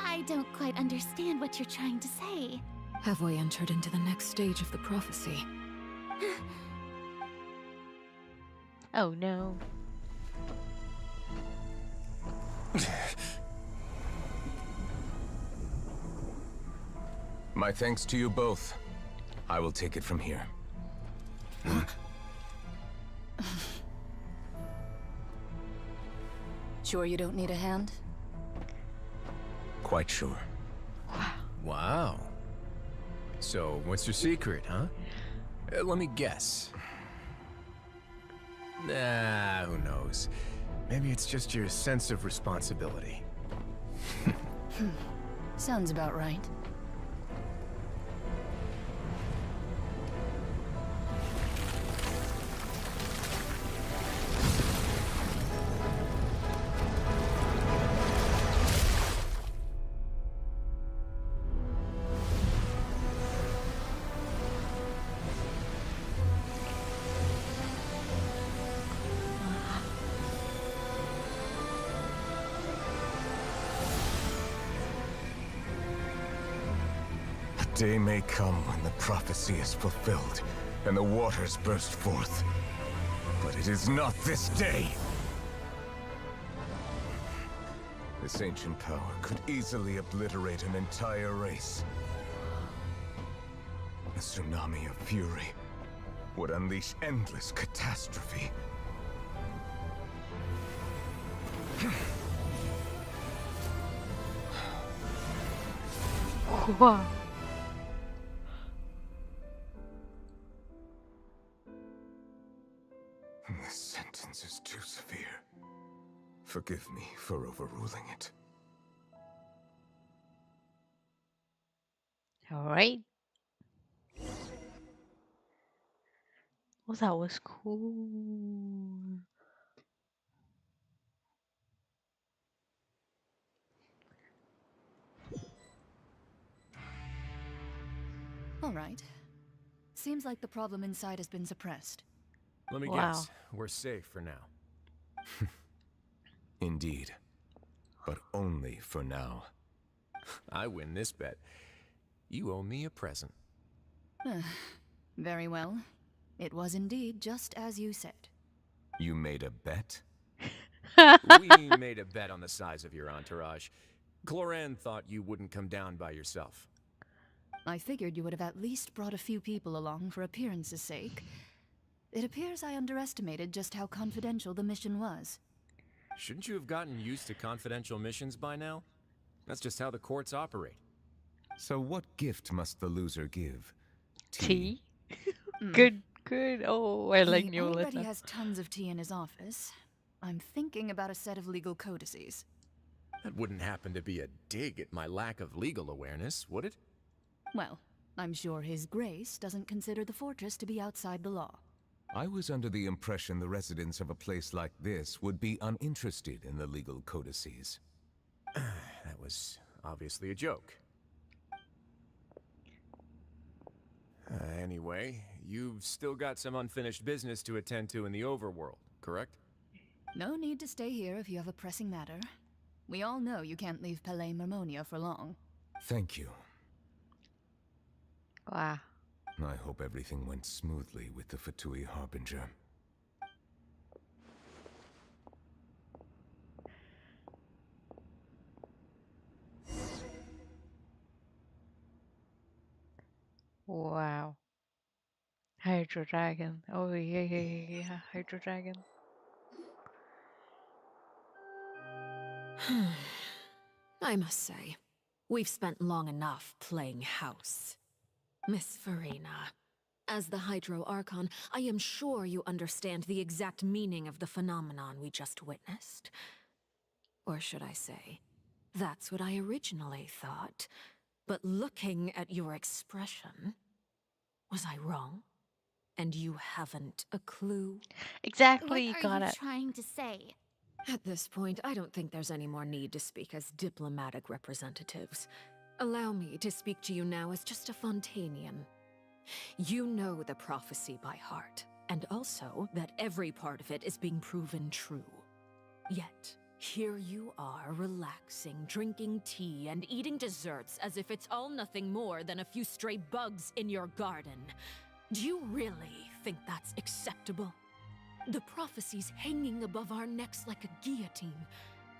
I don't quite understand what you're trying to say. Have we entered into the next stage of the prophecy? Oh no. My thanks to you both. I will take it from here. Sure you don't need a hand? Quite sure. Wow. So, what's your secret, huh? Let me guess. Nah, who knows? Maybe it's just your sense of responsibility. Sounds about right. day may come when the prophecy is fulfilled and the waters burst forth. But it is not this day! This ancient power could easily obliterate an entire race. A tsunami of fury would unleash endless catastrophe. Wow. This sentence is too severe. Forgive me for overruling it. All right. Oh, that was cool. All right. Seems like the problem inside has been suppressed. Let me Wow. guess. We're safe for now. Indeed. But only for now. I win this bet. You owe me a present. Very well. It was indeed just as you said. You made a bet? We made a bet on the size of your entourage. Cloran thought you wouldn't come down by yourself. I figured you would have at least brought a few people along for appearance's sake. It appears I underestimated just how confidential the mission was. Shouldn't you have gotten used to confidential missions by now? That's just how the courts operate. So what gift must the loser give? Tea? Good, good. Oh, I like He already Neolitha. has tons of tea in his office. I'm thinking about a set of legal codices. That wouldn't happen to be a dig at my lack of legal awareness, would it? Well, I'm sure His Grace doesn't consider the fortress to be outside the law. I was under the impression the residents of a place like this would be uninterested in the legal codices. That was obviously a joke. Anyway, you've still got some unfinished business to attend to in the overworld, correct? No need to stay here if you have a pressing matter. We all know you can't leave Palais Mermonia for long. Thank you. Wow. I hope everything went smoothly with the Fatui Harbinger. Wow. Hydro Dragon. Oh, yeah. Hydro Dragon. I must say, we've spent long enough playing house. Miss Farina, as the Hydro Archon, I am sure you understand the exact meaning of the phenomenon we just witnessed. Or should I say, that's what I originally thought. But looking at your expression, was I wrong? And you haven't a clue? Exactly, What got are you it. trying to say? At this point, I don't think there's any more need to speak as diplomatic representatives. Allow me to speak to you now as just a Fontanian. You know the prophecy by heart, and also that every part of it is being proven true. Yet, here you are relaxing, drinking tea, and eating desserts as if it's all nothing more than a few stray bugs in your garden. Do you really think that's acceptable? The prophecy's hanging above our necks like a guillotine.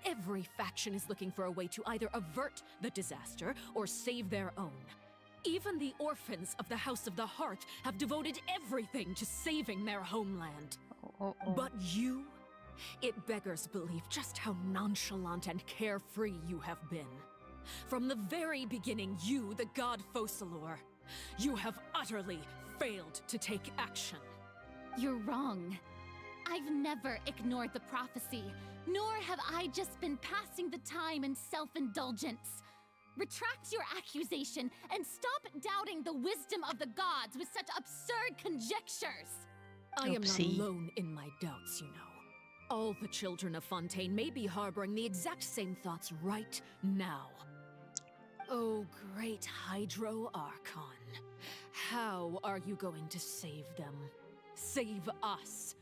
Every faction is looking for a way to either avert the disaster or save their own. Even the orphans of the House of the Hearth have devoted everything to saving their homeland. But you? It beggars belief just how nonchalant and carefree you have been. From the very beginning, you, the god Focalor, you have utterly failed to take action. You're wrong. I've never ignored the prophecy, nor have I just been passing the time in self-indulgence. Retract your accusation and stop doubting the wisdom of the gods with such absurd conjectures. I am not Oopsie. alone in my doubts, you know. All the children of Fontaine may be harboring the exact same thoughts right now. Oh, great Hydro Archon. How are you going to save them? Save us?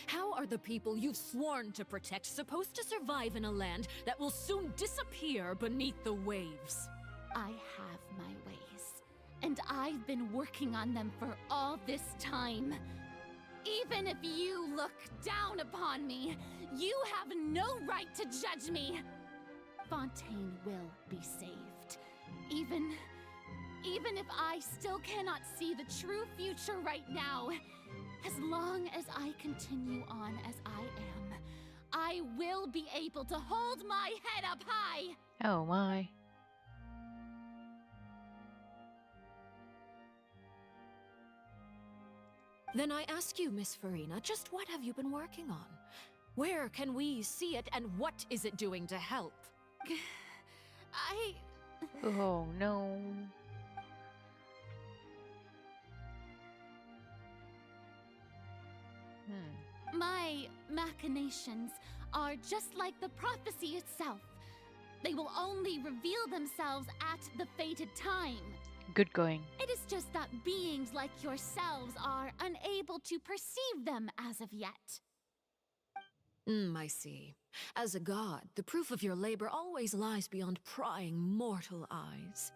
How are the people you've sworn to protect supposed to survive in a land that will soon disappear beneath the waves? I have my ways, And I've been working on them for all this time. Even if you look down upon me, you have no right to judge me. Fontaine will be saved. Even if I still cannot see the true future right now, as long as I continue on as I am, I will be able to hold my head up high. Oh my. Then I ask you, Miss Farina, just what have you been working on? Where can we see it, and what is it doing to help? Oh no. My machinations are just like the prophecy itself. They will only reveal themselves at the fated time. Good going. It is just that beings like yourselves are unable to perceive them as of yet. I see. As a god, the proof of your labor always lies beyond prying mortal eyes.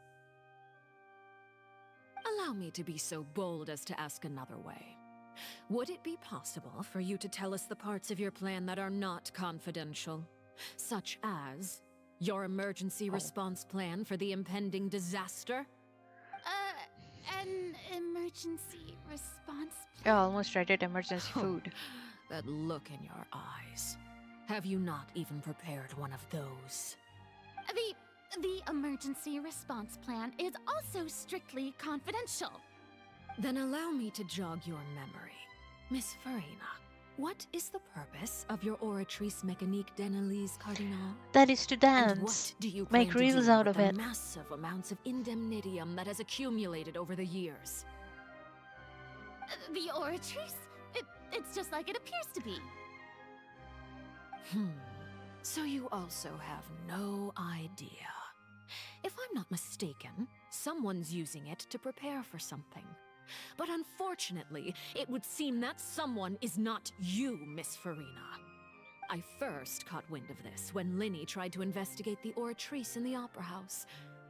Allow me to be so bold as to ask another way. Would it be possible for you to tell us the parts of your plan that are not confidential? Such as your emergency response plan for the impending disaster? An emergency response I almost tried it emergency food. That look in your eyes. Have you not even prepared one of those? The emergency response plan is also strictly confidential. Then allow me to jog your memory. Miss Farina, what is the purpose of your Oratrice Mécanique d'Analyse Cardinal? That is to dance. And what do you Make plan to reels do out with of the it. massive amounts of indemnitium that has accumulated over the years? The Oratrice? It's just like it appears to be. So you also have no idea. If I'm not mistaken, someone's using it to prepare for something. But unfortunately, it would seem that someone is not you, Miss Farina. I first caught wind of this when Linny tried to investigate the Oratrice in the Opera House.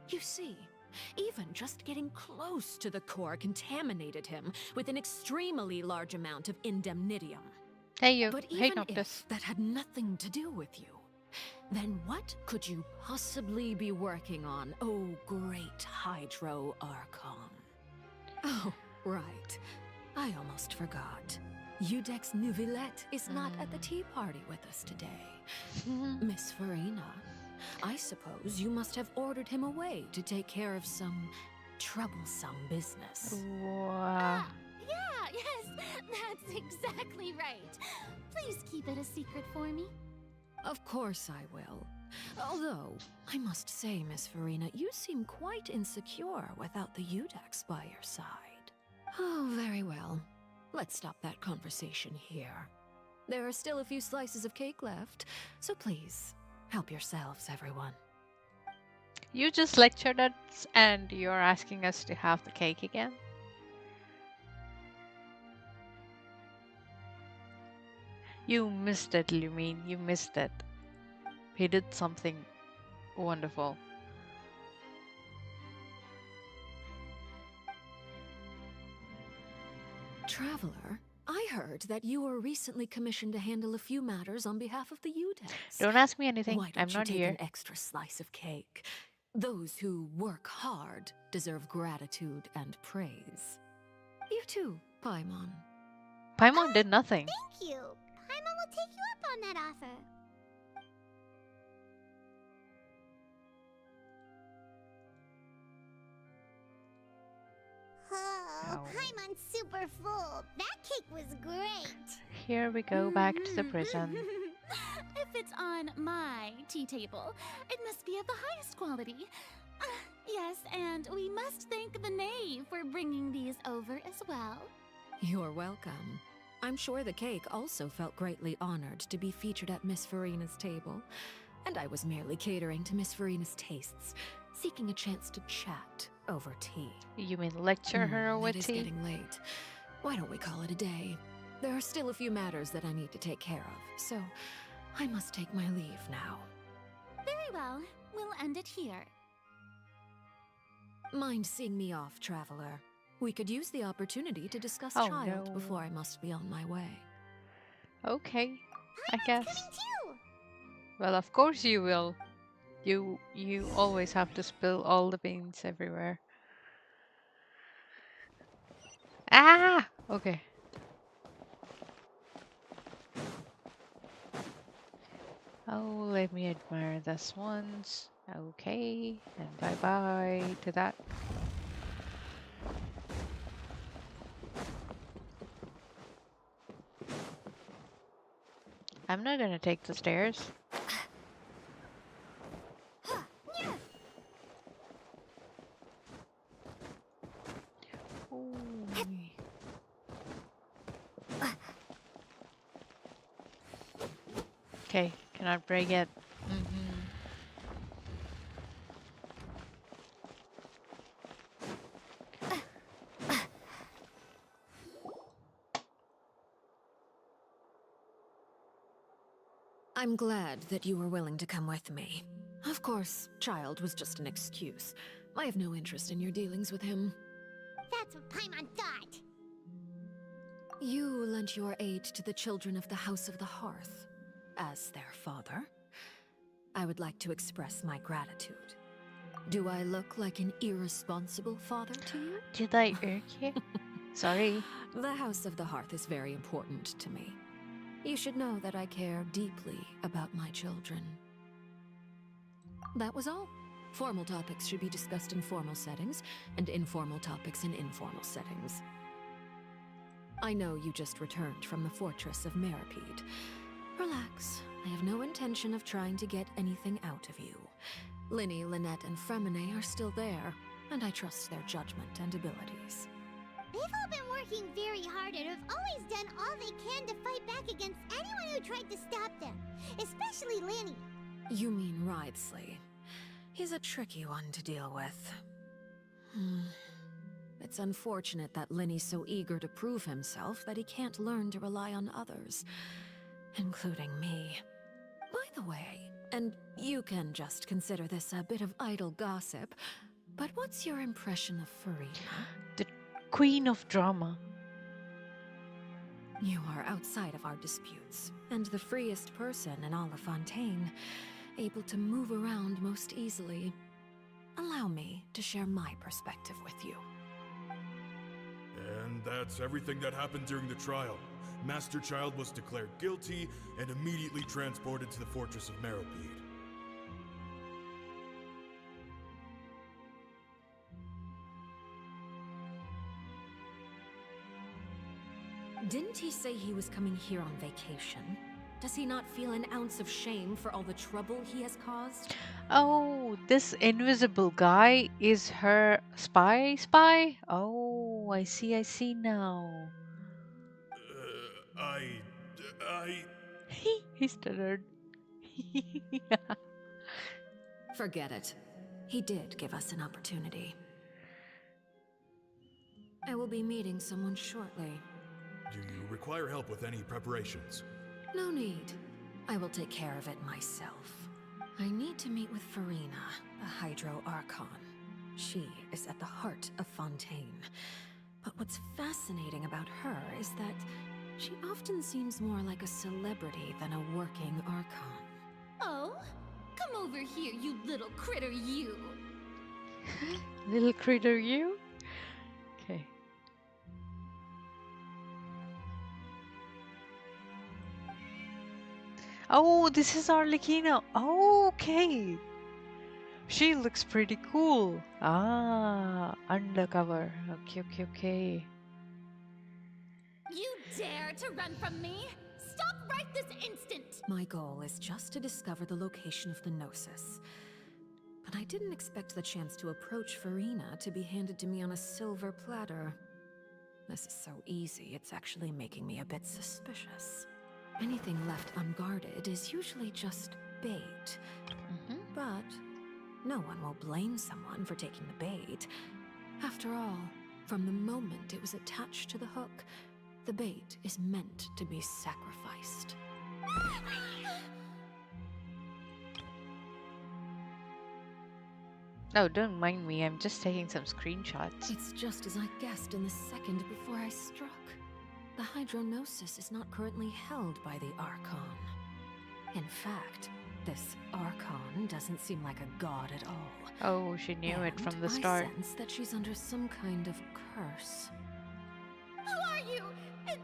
You see, even just getting close to the core contaminated him with an extremely large amount of indemnitium. Hey you. But Hey even Noctis. if that had nothing to do with you, then what could you possibly be working on, oh great Hydro Archon? Oh, right. I almost forgot. Udex Nouvilette is not at the tea party with us today. Miss Farina, I suppose you must have ordered him away to take care of some troublesome business. Wow. Yeah, yes, that's exactly right. Please keep it a secret for me. Of course I will. Although, I must say, Miss Farina, you seem quite insecure without the Udex by your side. Oh, very well. Let's stop that conversation here. There are still a few slices of cake left, so please, help yourselves, everyone. You just lectured us and you're asking us to have the cake again? You missed it, Lumine. You missed it. He did something wonderful. Traveler, I heard that you were recently commissioned to handle a few matters on behalf of the Udex. Don't ask me anything. Why don't I'm not you take here. an extra slice of cake? Those who work hard deserve gratitude and praise. You too, Paimon. Paimon did nothing. Thank you. Paimon will take you up on that offer. Oh, Paimon's super full. That cake was great. Here we go back to the prison. If it's on my tea table, it must be of the highest quality. Yes, and we must thank the knave for bringing these over as well. You're welcome. I'm sure the cake also felt greatly honored to be featured at Miss Farina's table. And I was merely catering to Miss Farina's tastes, seeking a chance to chat over tea. You mean lecture her with It is tea? getting late. Why don't we call it a day? There are still a few matters that I need to take care of, so I must take my leave now. Very well. We'll end it here. Mind seeing me off, traveler? We could use the opportunity to discuss Oh, Childe no. before I must be on my way. Okay, I Paimon's guess. coming too! Well, of course you will. You always have to spill all the beans everywhere. Ah! Okay. Oh, let me admire this once. Okay, and bye-bye to that. I'm not gonna take the stairs. Okay, cannot break it. I'm glad that you were willing to come with me. Of course, Childe was just an excuse. I have no interest in your dealings with him. That's what Paimon thought! You lent your aid to the children of the House of the Hearth. As their father, I would like to express my gratitude. Do I look like an irresponsible father to you? Did I irk you? Sorry. The House of the Hearth is very important to me. You should know that I care deeply about my children. That was all. Formal topics should be discussed in formal settings, and informal topics in informal settings. I know you just returned from the Fortress of Meropide. Relax. I have no intention of trying to get anything out of you. Linny, Lynette, and Fremine are still there, and I trust their judgment and abilities. They've all been working very hard and have always done all they can to fight back against anyone who tried to stop them, especially Lanny. You mean Wriothesly. He's a tricky one to deal with. It's unfortunate that Linny's so eager to prove himself that he can't learn to rely on others, including me. By the way, and you can just consider this a bit of idle gossip, but what's your impression of Furina? The Queen of Drama. You are outside of our disputes, and the freest person in all of Fontaine, able to move around most easily. Allow me to share my perspective with you. And that's everything that happened during the trial. Master Childe was declared guilty and immediately transported to the Fortress of Meropide. Didn't he say he was coming here on vacation? Does he not feel an ounce of shame for all the trouble he has caused? Oh, this invisible guy is her spy? Oh, I see now. He stuttered. Forget it. He did give us an opportunity. I will be meeting someone shortly. Do you require help with any preparations? No need. I will take care of it myself. I need to meet with Furina, the Hydro Archon. She is at the heart of Fontaine. But what's fascinating about her is that she often seems more like a celebrity than a working Archon. Oh? Come over here, you little critter, you! Little critter, you? Okay. Oh, this is Arlecchino. Oh, okay. She looks pretty cool. Ah, undercover. Okay. You dare to run from me? Stop right this instant! My goal is just to discover the location of the Gnosis. But I didn't expect the chance to approach Furina to be handed to me on a silver platter. This is so easy, it's actually making me a bit suspicious. Anything left unguarded is usually just bait. But no one will blame someone for taking the bait. After all, from the moment it was attached to the hook, the bait is meant to be sacrificed. Oh, don't mind me. I'm just taking some screenshots. It's just as I guessed in the second before I struck. The Hydronosis is not currently held by the Archon. In fact, this Archon doesn't seem like a god at all. Oh, she knew it from the start. I sense that she's under some kind of curse. Who are you? And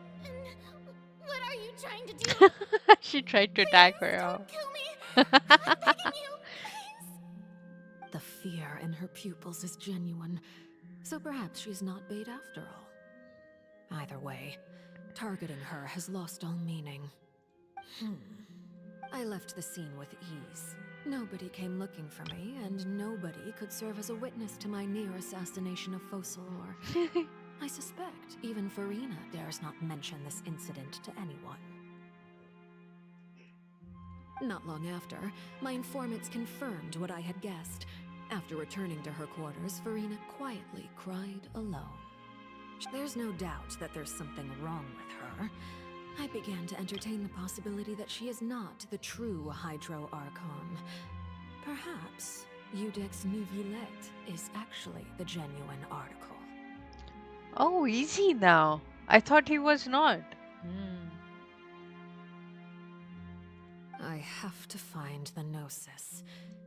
what are you trying to do? She tried to attack her. Don't kill me. I'm begging you, please. The fear in her pupils is genuine, so perhaps she's not bait after all. Either way, targeting her has lost all meaning. I left the scene with ease. Nobody came looking for me, and nobody could serve as a witness to my near assassination of Focalor. I suspect even Furina dares not mention this incident to anyone. Not long after, my informants confirmed what I had guessed. After returning to her quarters, Furina quietly cried alone. There's no doubt that there's something wrong with her. I began to entertain the possibility that she is not the true Hydro Archon. Perhaps Iudex Neuvillette is actually the genuine article. Oh, easy now. I thought he was not. I have to find the Gnosis.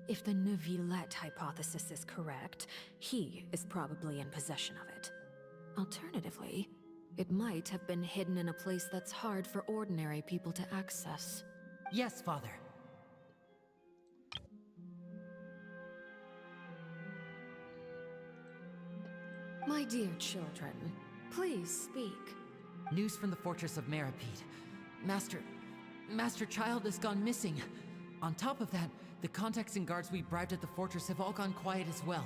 If the Neuvillette hypothesis is correct, he is probably in possession of it. Alternatively, it might have been hidden in a place that's hard for ordinary people to access. Yes, Father. My dear children, please speak. News from the Fortress of Meropide. Master Childe has gone missing. On top of that, the contacts and guards we bribed at the fortress have all gone quiet as well.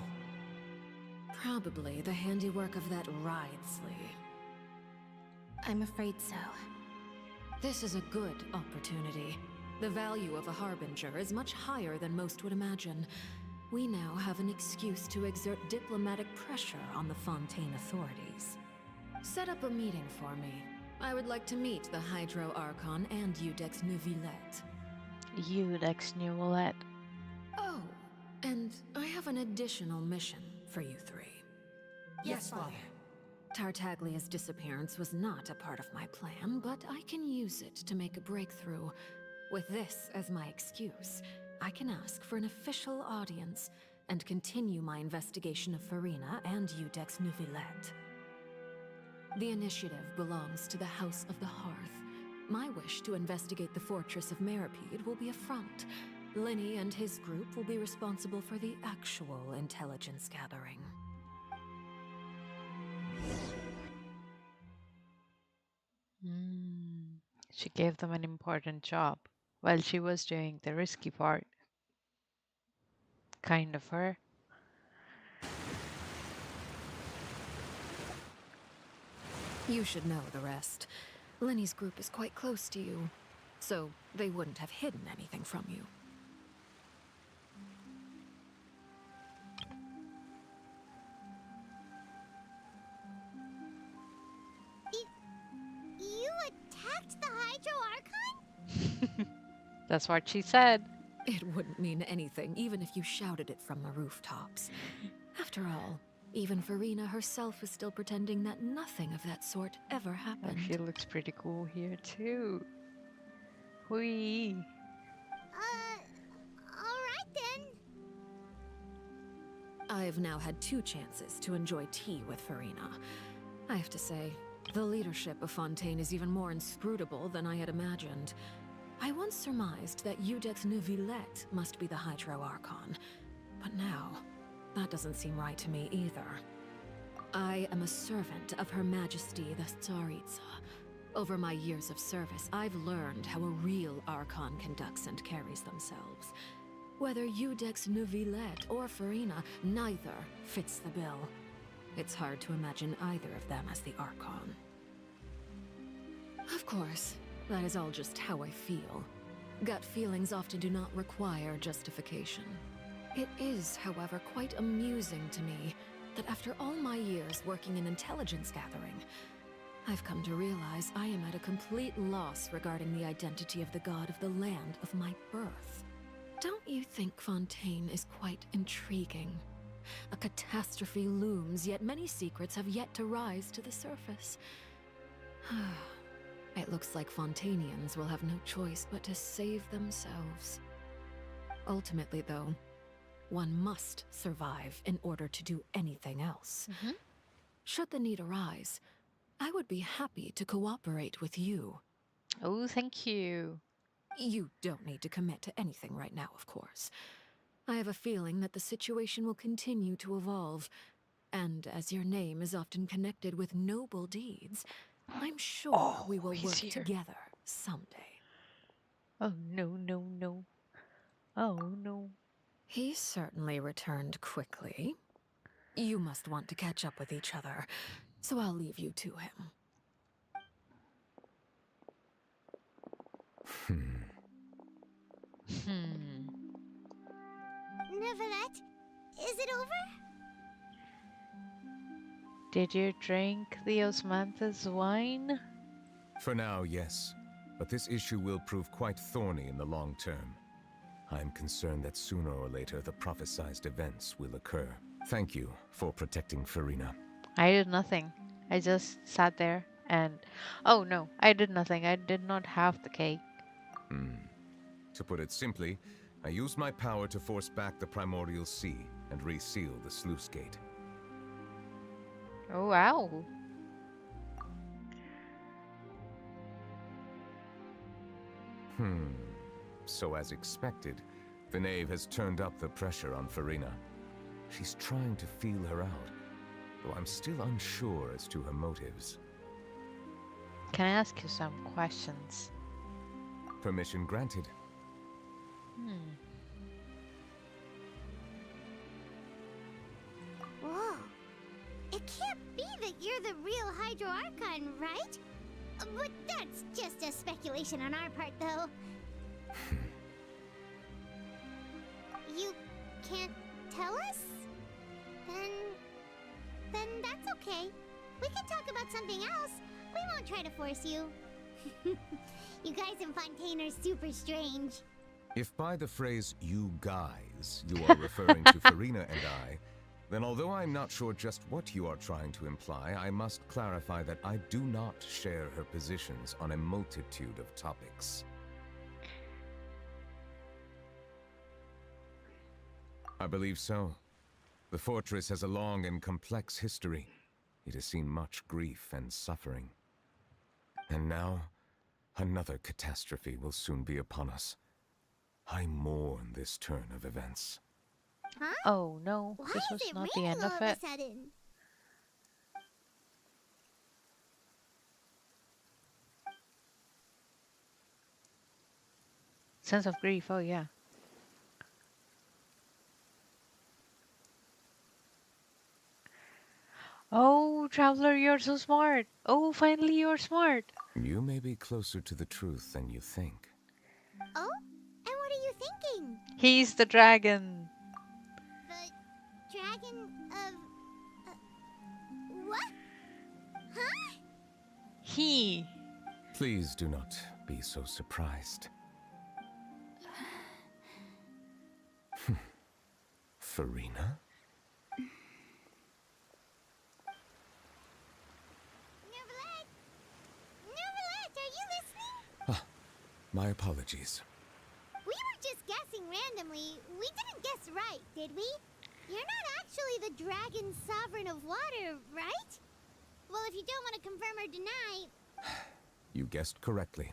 Probably the handiwork of that Wriothesly. I'm afraid so. This is a good opportunity. The value of a Harbinger is much higher than most would imagine. We now have an excuse to exert diplomatic pressure on the Fontaine authorities. Set up a meeting for me. I would like to meet the Hydro Archon and Iudex Neuvillette. Iudex Neuvillette. Oh, and I have an additional mission for you three. Yes, Father. Tartaglia's disappearance was not a part of my plan, but I can use it to make a breakthrough. With this as my excuse, I can ask for an official audience and continue my investigation of Furina and Iudex Neuvillette. The initiative belongs to the House of the Hearth. My wish to investigate the Fortress of Meropide will be a front. Linny and his group will be responsible for the actual intelligence gathering. She gave them an important job while she was doing the risky part. Kind of her. You should know the rest. Linny's group is quite close to you, so they wouldn't have hidden anything from you. You attacked the Hydro Archon? That's what she said. It wouldn't mean anything, even if you shouted it from the rooftops. After all, even Furina herself is still pretending that nothing of that sort ever happened. She looks pretty cool here too. Whee! Alright then. I've now had 2 chances to enjoy tea with Furina. I have to say, the leadership of Fontaine is even more inscrutable than I had imagined. I once surmised that Iudex Neuvillette must be the Hydro Archon, but now, that doesn't seem right to me either. I am a servant of Her Majesty the Tsaritsa. Over my years of service, I've learned how a real Archon conducts and carries themselves. Whether Iudex Neuvillette or Furina, neither fits the bill. It's hard to imagine either of them as the Archon. Of course, that is all just how I feel. Gut feelings often do not require justification. It is, however, quite amusing to me that after all my years working in intelligence gathering, I've come to realize I am at a complete loss regarding the identity of the god of the land of my birth. Don't you think Fontaine is quite intriguing? A catastrophe looms, yet many secrets have yet to rise to the surface. It looks like Fontanians will have no choice but to save themselves. Ultimately, though, one must survive in order to do anything else. Should the need arise, I would be happy to cooperate with you. Oh, thank you. You don't need to commit to anything right now, of course. I have a feeling that the situation will continue to evolve, and as your name is often connected with noble deeds, I'm sure we will work together someday. Oh, no, no, no. Oh, no. He certainly returned quickly. You must want to catch up with each other, so I'll leave you to him. Neuvillette, is it over? Did you drink the Osmanthus wine? For now, yes. But this issue will prove quite thorny in the long term. I'm concerned that sooner or later the prophesized events will occur. Thank you for protecting Furina. I did nothing. I just sat there and... Oh no, I did nothing. I did not have the cake. To put it simply, I used my power to force back the primordial sea and reseal the sluice gate. Oh wow. So as expected, the Knave has turned up the pressure on Furina. She's trying to feel her out, though I'm still unsure as to her motives. Can I ask you some questions? Permission granted. Whoa. It can't be that you're the real Hydro Archon, right? But that's just a speculation on our part, though. You can't tell us? Then that's okay. We can talk about something else. We won't try to force you. You guys in Fontaine are super strange. If by the phrase, you guys, you are referring to Furina and I, then although I'm not sure just what you are trying to imply, I must clarify that I do not share her positions on a multitude of topics. I believe so. The fortress has a long and complex history. It has seen much grief and suffering. And now, another catastrophe will soon be upon us. I mourn this turn of events. Huh? Oh no, Why this is was it not the raining end all of a it. sudden? Sense of grief, oh yeah. Oh, Traveler, you're so smart. Oh, finally you're smart. You may be closer to the truth than you think. Oh? And what are you thinking? He's the dragon. The dragon of... what? Huh? He. Please do not be so surprised. Furina? Neuvillette, are you listening? My apologies. We were just guessing randomly. We didn't guess right, did we? You're not actually the dragon sovereign of water, right? Well, if you don't want to confirm or deny... You guessed correctly.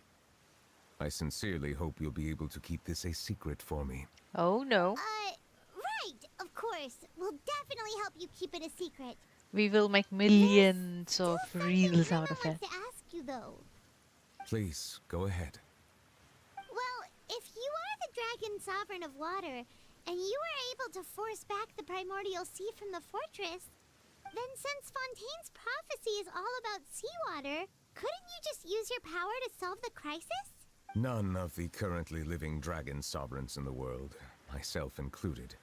I sincerely hope you'll be able to keep this a secret for me. Oh no. Right, of course. We'll definitely help you keep it a secret. We will make millions of reels out of it. To ask you, though. Please, go ahead. Well, if you are the dragon sovereign of water, and you were able to force back the primordial sea from the fortress, then since Fontaine's prophecy is all about seawater, couldn't you just use your power to solve the crisis? None of the currently living dragon sovereigns in the world, myself included,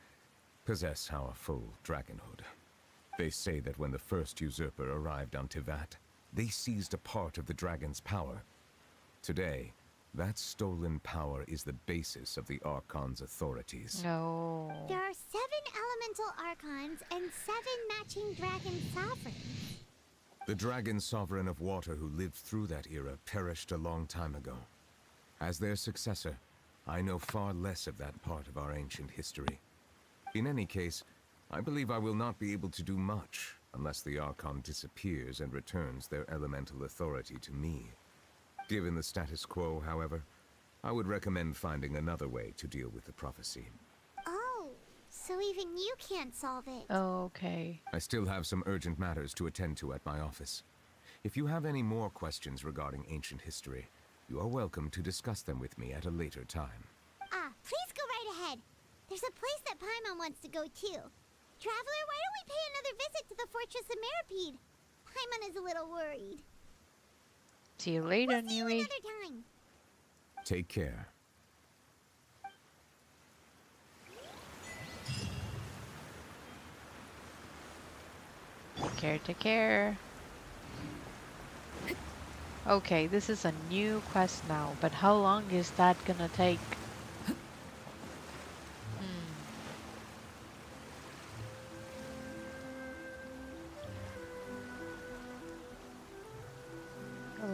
possess our full dragonhood. They say that when the first usurper arrived on Tivat, they seized a part of the dragon's power. Today, that stolen power is the basis of the Archon's authorities. No. There are 7 elemental archons and 7 matching dragon sovereigns. The dragon sovereign of water who lived through that era perished a long time ago. As their successor, I know far less of that part of our ancient history. In any case, I believe I will not be able to do much unless the Archon disappears and returns their elemental authority to me. Given the status quo, however, I would recommend finding another way to deal with the prophecy. Oh, so even you can't solve it. Okay. I still have some urgent matters to attend to at my office. If you have any more questions regarding ancient history, you are welcome to discuss them with me at a later time. Please go right ahead. There's a place that Paimon wants to go too. Traveler, why don't we pay another visit to the Fortress of Meropide? Paimon is a little worried. See you later, We'll see you Neuvi. another time. Take care. Take care, take care. Okay, this is a new quest now, but how long is that gonna take?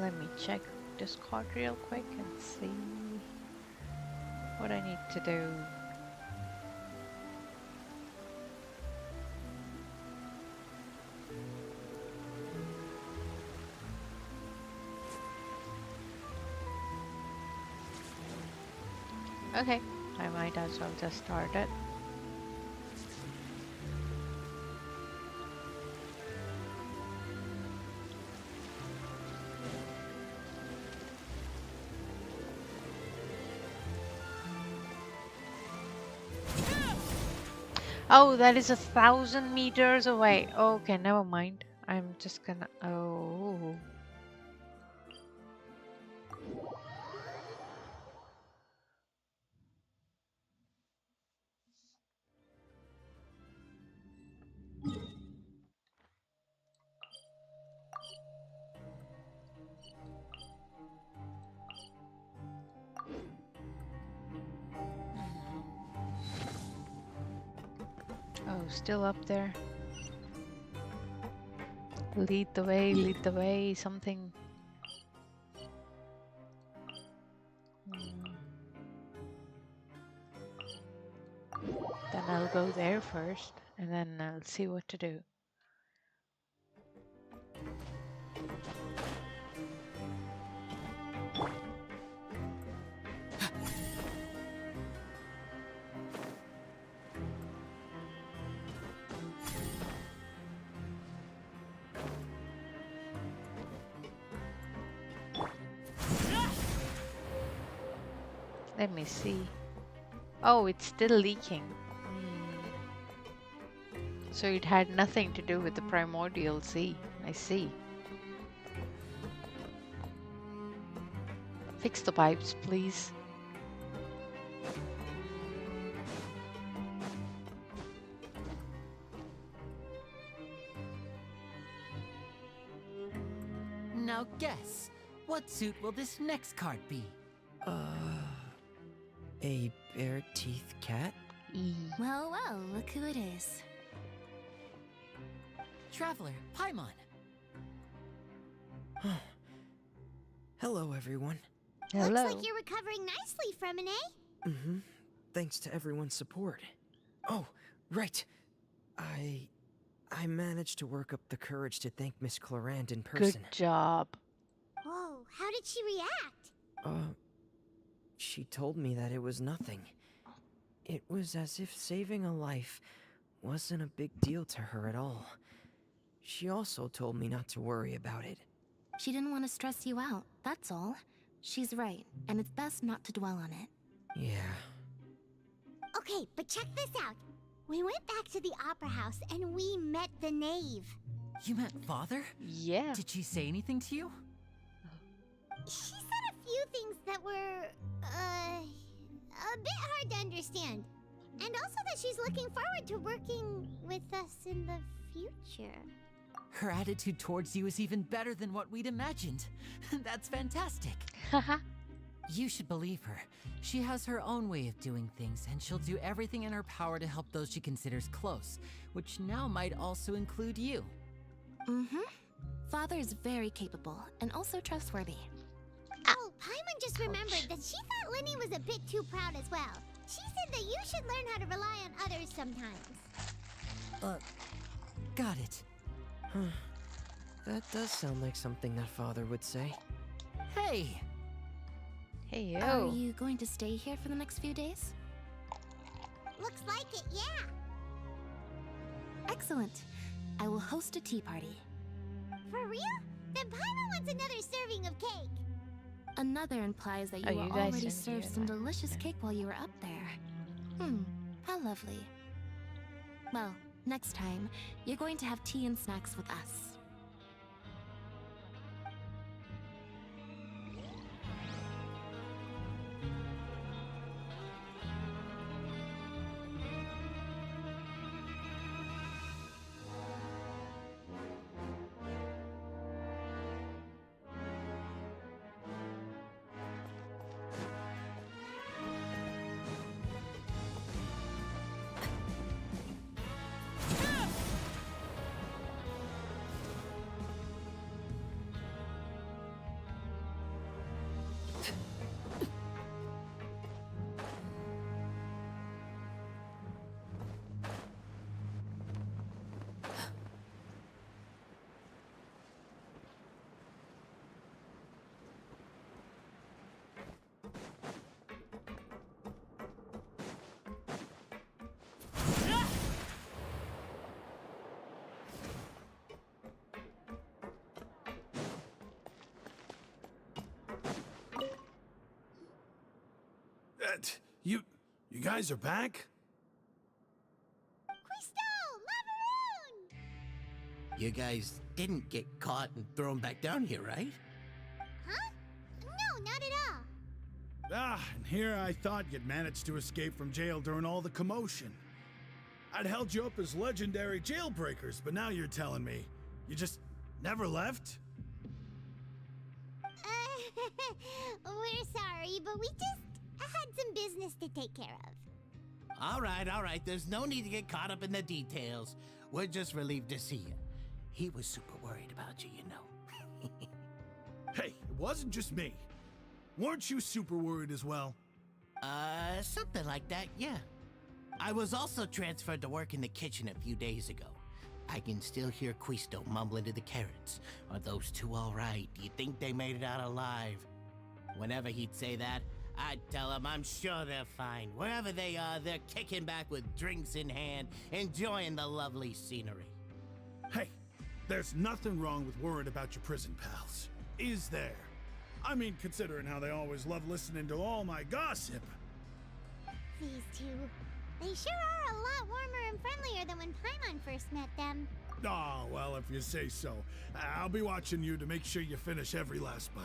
Let me check Discord real quick and see what I need to do. Okay, I might as well just start it. Oh, that is 1,000 meters away. Okay, never mind. I'm just gonna... Oh. Oh, still up there. Lead the way, something. Then I'll go there first, and then I'll see what to do. Let me see. Oh, it's still leaking. So it had nothing to do with the primordial sea. I see. Fix the pipes, please. Now guess, what suit will this next card be? A bare-teeth cat? Well, well, look who it is. Traveler, Paimon. Hello, everyone. Hello. Looks like you're recovering nicely from it, eh? Mm-hmm. Thanks to everyone's support. Oh, right. I managed to work up the courage to thank Miss Clarant in person. Good job. Whoa, how did she react? She told me that it was nothing. It was as if saving a life wasn't a big deal to her at all. She also told me not to worry about it. She didn't want to stress you out, that's all. She's right, and it's best not to dwell on it. Yeah. Okay, but check this out. We went back to the opera house and we met the knave. You met Father? Yeah. Did she say anything to you? She said a few things that were, a bit hard to understand. And also that she's looking forward to working with us in the future. Her attitude towards you is even better than what we'd imagined. That's fantastic. You should believe her. She has her own way of doing things, and she'll do everything in her power to help those she considers close, which now might also include you. Mm-hmm. Father is very capable and also trustworthy. Oh, Paimon just remembered that she thought Lenny was a bit too proud as well. She said that you should learn how to rely on others sometimes. Got it. That does sound like something that Father would say. Hey! Hey, yo. Are you going to stay here for the next few days? Looks like it, yeah. Excellent. I will host a tea party. For real? Then Paimon wants another serving of cake. Another implies that Oh, you you were guys already didn't served hear some that. delicious Okay. cake while you were up there. How lovely. Well, next time, you're going to have tea and snacks with us. You guys are back? Crystal! Macaroon! You guys didn't get caught and thrown back down here, right? Huh? No, not at all. And here I thought you'd managed to escape from jail during all the commotion. I'd held you up as legendary jailbreakers, but now you're telling me you just never left? We're sorry, but we just had some business to take care of. All right. There's no need to get caught up in the details. We're just relieved to see you. He was super worried about you, you know. Hey, it wasn't just me. Weren't you super worried as well? Something like that, yeah. I was also transferred to work in the kitchen a few days ago. I can still hear Quisto mumbling to the carrots. Are those two all right? Do you think they made it out alive? Whenever he'd say that, I'd tell him I'm sure they're fine. Wherever they are, they're kicking back with drinks in hand, enjoying the lovely scenery. Hey, there's nothing wrong with worrying about your prison pals, is there? I mean, considering how they always love listening to all my gossip. These two. They sure are a lot warmer and friendlier than when Paimon first met them. Oh, well, if you say so. I'll be watching you to make sure you finish every last bite.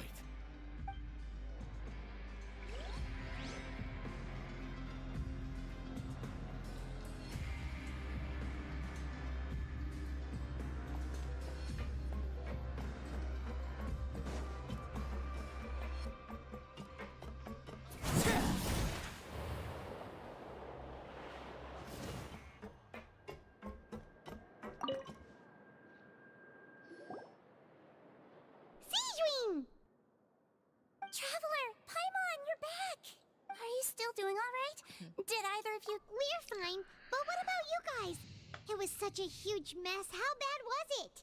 Traveler, Paimon, you're back! Are you still doing all right? Did either of you... We're fine, but what about you guys? It was such a huge mess. How bad was it?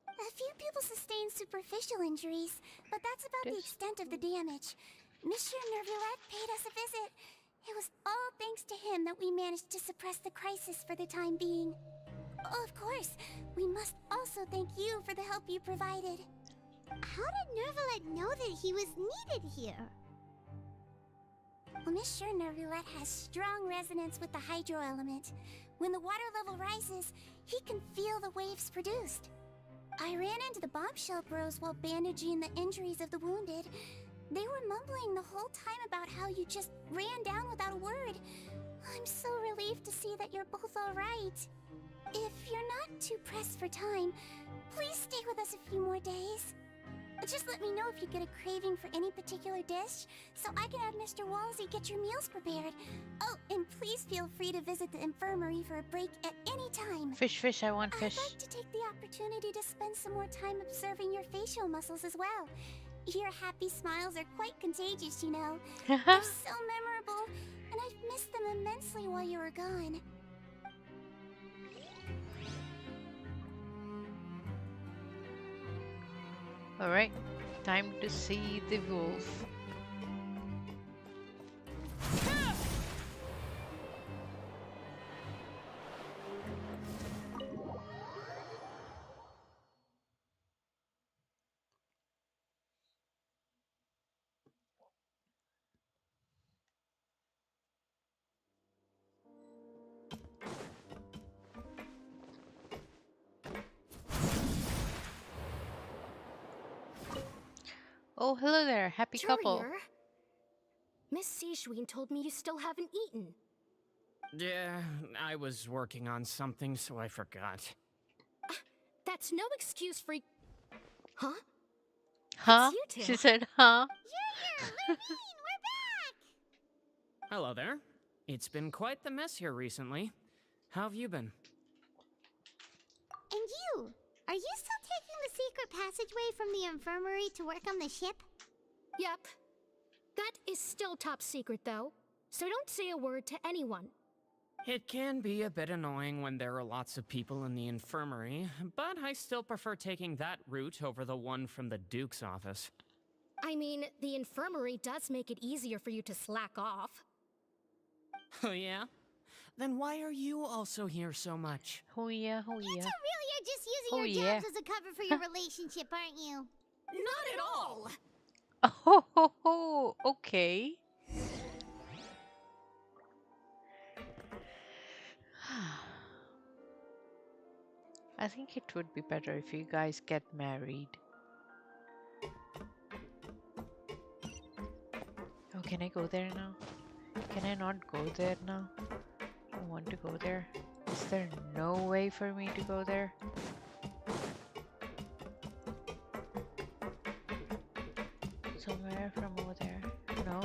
A few people sustained superficial injuries, but that's about the extent of the damage. Monsieur Nervulet paid us a visit. It was all thanks to him that we managed to suppress the crisis for the time being. Of course, we must also thank you for the help you provided. How did Nervulet know that he was needed here? Well, Monsieur Nervulet has strong resonance with the hydro element. When the water level rises, he can feel the waves produced. I ran into the bombshell bros while bandaging the injuries of the wounded. They were mumbling the whole time about how you just ran down without a word. I'm so relieved to see that you're both all right. If you're not too pressed for time, please stay with us a few more days. Just let me know if you get a craving for any particular dish, so I can have Mr. Wolsey get your meals prepared. Oh, and please feel free to visit the infirmary for a break at any time. Fish, I want fish. I'd like to take the opportunity to spend some more time observing your facial muscles as well. Your happy smiles are quite contagious, you know. They're so memorable, and I've missed them immensely while you were gone. Alright, time to see the wolf. Oh, hello there, happy couple. Courier? Miss Sijween told me you still haven't eaten. Yeah, I was working on something, so I forgot. That's no excuse for... Huh? Huh? It's you two. She said, huh? Junior, Levine, we're back! Hello there. It's been quite the mess here recently. How have you been? And you? Are you still taking the secret passageway from the infirmary to work on the ship? Yep. That is still top secret, though. So don't say a word to anyone. It can be a bit annoying when there are lots of people in the infirmary, but I still prefer taking that route over the one from the Duke's office. I mean, the infirmary does make it easier for you to slack off. Oh yeah? Then why are you also here so much? Oh yeah, oh You yeah. two really are just using Oh, your yeah. jobs as a cover for your relationship, aren't you? Not at all! Oh, ho, ho, okay. I think it would be better if you guys get married. Oh, can I go there now? Can I not go there now? I want to go there. Is there no way for me to go there? Somewhere from over there. No?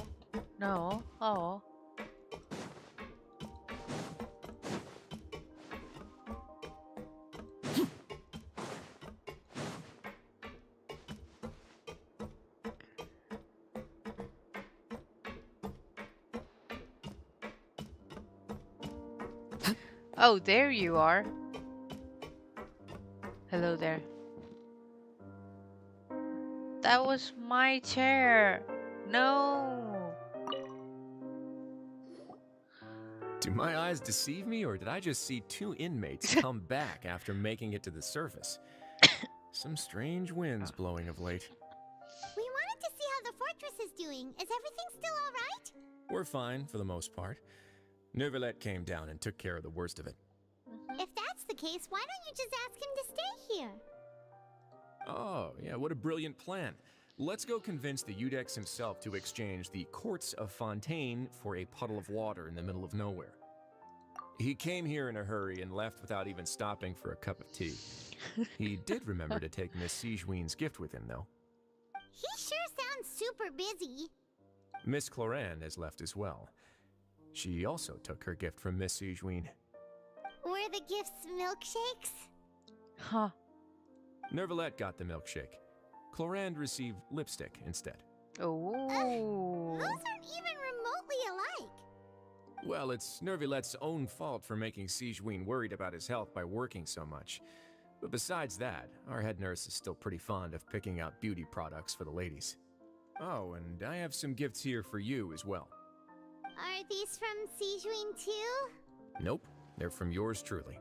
No? Oh. Oh, there you are. Hello there. That was my chair. No. Do my eyes deceive me, or did I just see two inmates come back after making it to the surface? Some strange winds blowing of late. We wanted to see how the fortress is doing. Is everything still alright? We're fine, for the most part. Neuvi came down and took care of the worst of it. If that's the case, why don't you just ask him to stay here? Oh, yeah, what a brilliant plan. Let's go convince the Udex himself to exchange the Courts of Fontaine for a puddle of water in the middle of nowhere. He came here in a hurry and left without even stopping for a cup of tea. He did remember to take Miss Sijween's gift with him, though. He sure sounds super busy. Miss Cloran has left as well. She also took her gift from Miss Sijween. Were the gifts milkshakes? Huh. Neuvi got the milkshake. Cloran received lipstick instead. Oh. Those aren't even remotely alike. Well, it's Neuvi own fault for making Sijween worried about his health by working so much. But besides that, our head nurse is still pretty fond of picking out beauty products for the ladies. Oh, and I have some gifts here for you as well. Are these from Sijween too? Nope, they're from yours truly.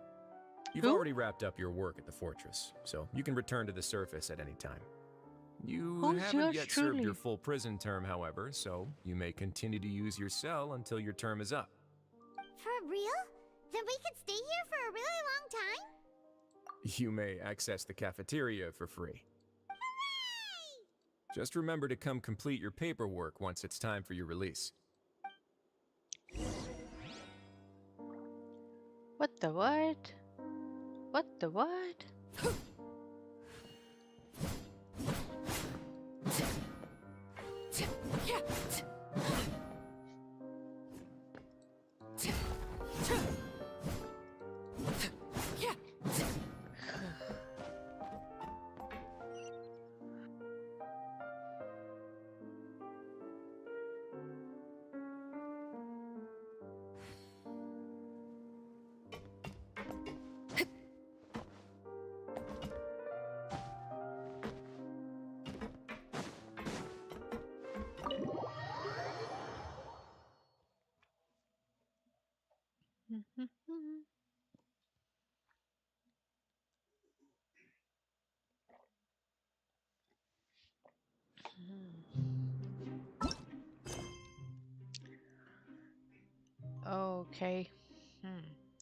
You've Who? already wrapped up your work at the fortress, so you can return to the surface at any time. You Who's haven't yours yet served truly? your full prison term, however, so you may continue to use your cell until your term is up. For real? Then we could stay here for a really long time? You may access the cafeteria for free. Hooray! Just remember to come complete your paperwork once it's time for your release. What the what? What the what? Okay.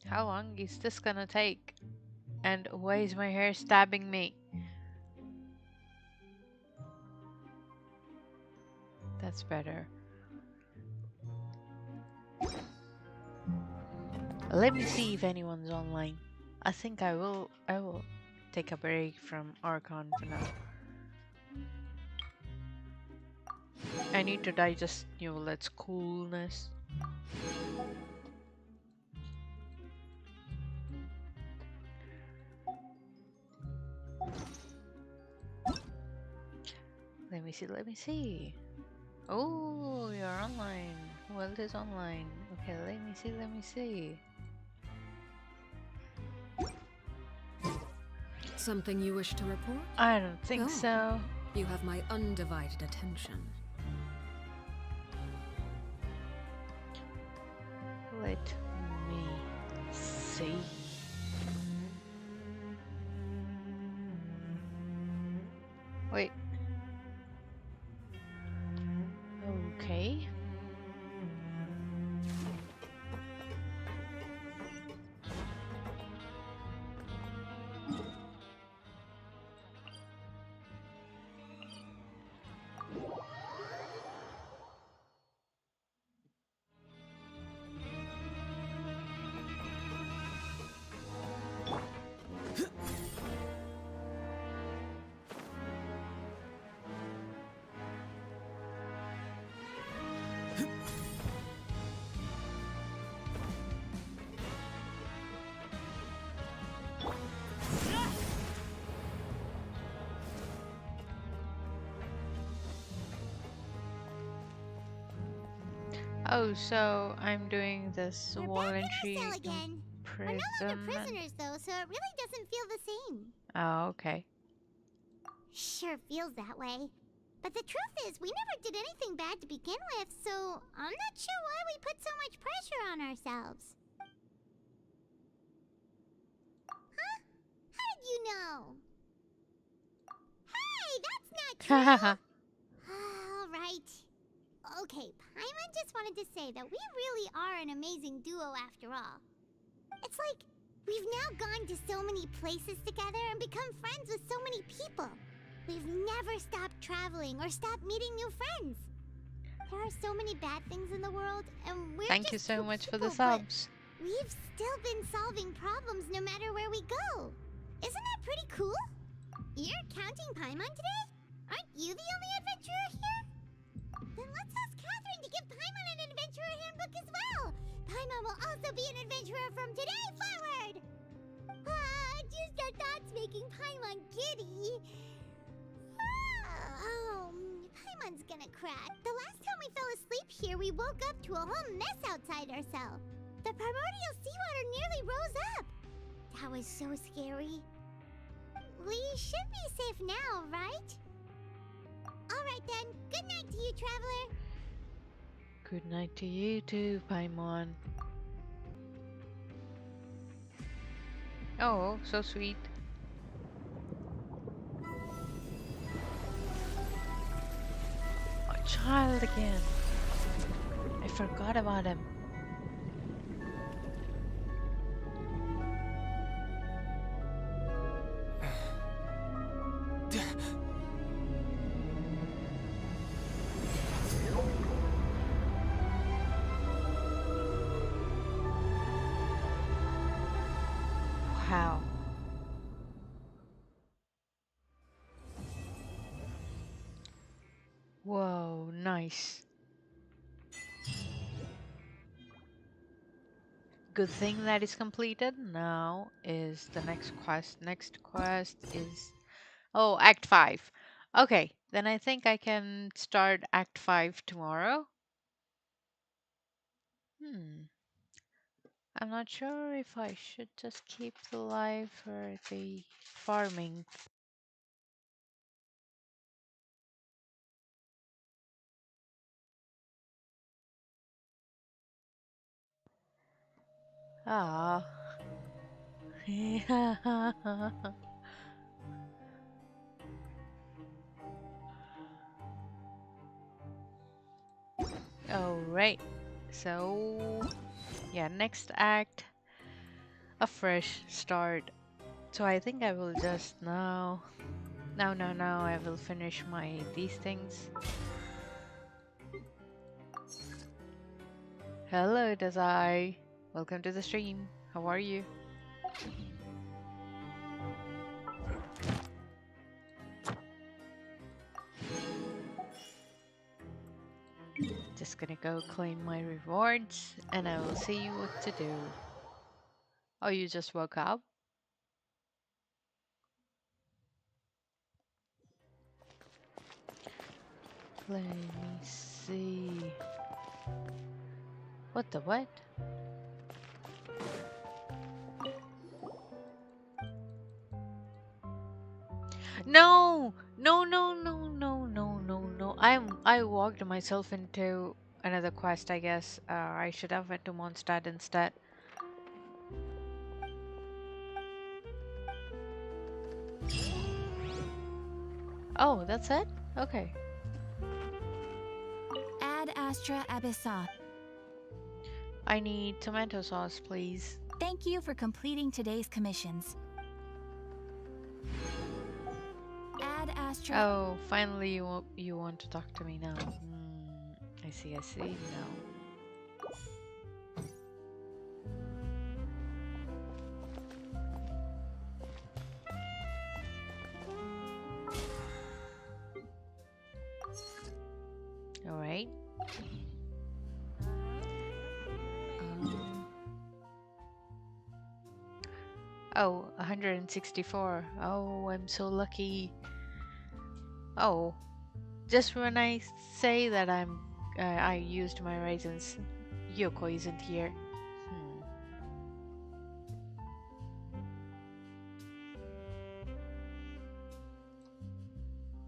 How long is this gonna take? And why is my hair stabbing me? That's better. Let me see if anyone's online. I think I will take a break from Archon for now. I need to digest Newlet's coolness. Let me see. Oh, you're online. Who else is online? Okay, let me see. Something you wish to report? I don't think so. You have my undivided attention. Let me see. Wait. Okay. Oh, so I'm doing this voluntary again. We're no longer prisoners, though, so it really doesn't feel the same. Oh, okay. Sure feels that way. But the truth is, we never did anything bad to begin with, so I'm not sure why we put so much pressure on ourselves. Huh? How did you know? Hey, that's not true! Alright. Okay, Paimon just wanted to say that we really are an amazing duo after all. It's like, we've now gone to so many places together and become friends with so many people. We've never stopped traveling or stopped meeting new friends. There are so many bad things in the world, and we're Thank you just so two much for people, the subs. but we've still been solving problems no matter where we go. Isn't that pretty cool? You're counting Paimon today? Aren't you the only adventurer here? Then let's ask Catherine to give Paimon an adventurer handbook as well. Paimon will also be an adventurer from today forward. Just our thoughts making Paimon giddy. Paimon's gonna crack. The last time we fell asleep here, we woke up to a whole mess outside our cell. The primordial seawater nearly rose up. That was so scary. We should be safe now, right? Alright then, good night to you, traveler. Good night to you too, Paimon. Oh, so sweet. A child again. I forgot about him. Wow. Whoa, nice. Good thing that is completed. Now is the next quest. Next quest is... Oh, Act 5. Okay, then I think I can start Act 5 tomorrow. I'm not sure if I should just keep the life for the farming. Ah. Alright. So, yeah, next act, a fresh start. So I think I will just now. Now, I will finish these things. Hello, Dazai. Welcome to the stream. How are you? Just gonna go claim my rewards and I will see what to do. Oh, you just woke up? Let me see. What the what? No! No, no, no, no, no, no, no. I walked myself into another quest, I guess. I should have went to Mondstadt instead. Oh, that's it? Okay. Ad Astra Abyssa. I need tomato sauce, please. Thank you for completing today's commissions. Ad Astra. Oh, finally you want to talk to me now. I see, no. Alright. Oh, 164. Oh, I'm so lucky. Oh, just when I say that I used my raisins, Yoko isn't here.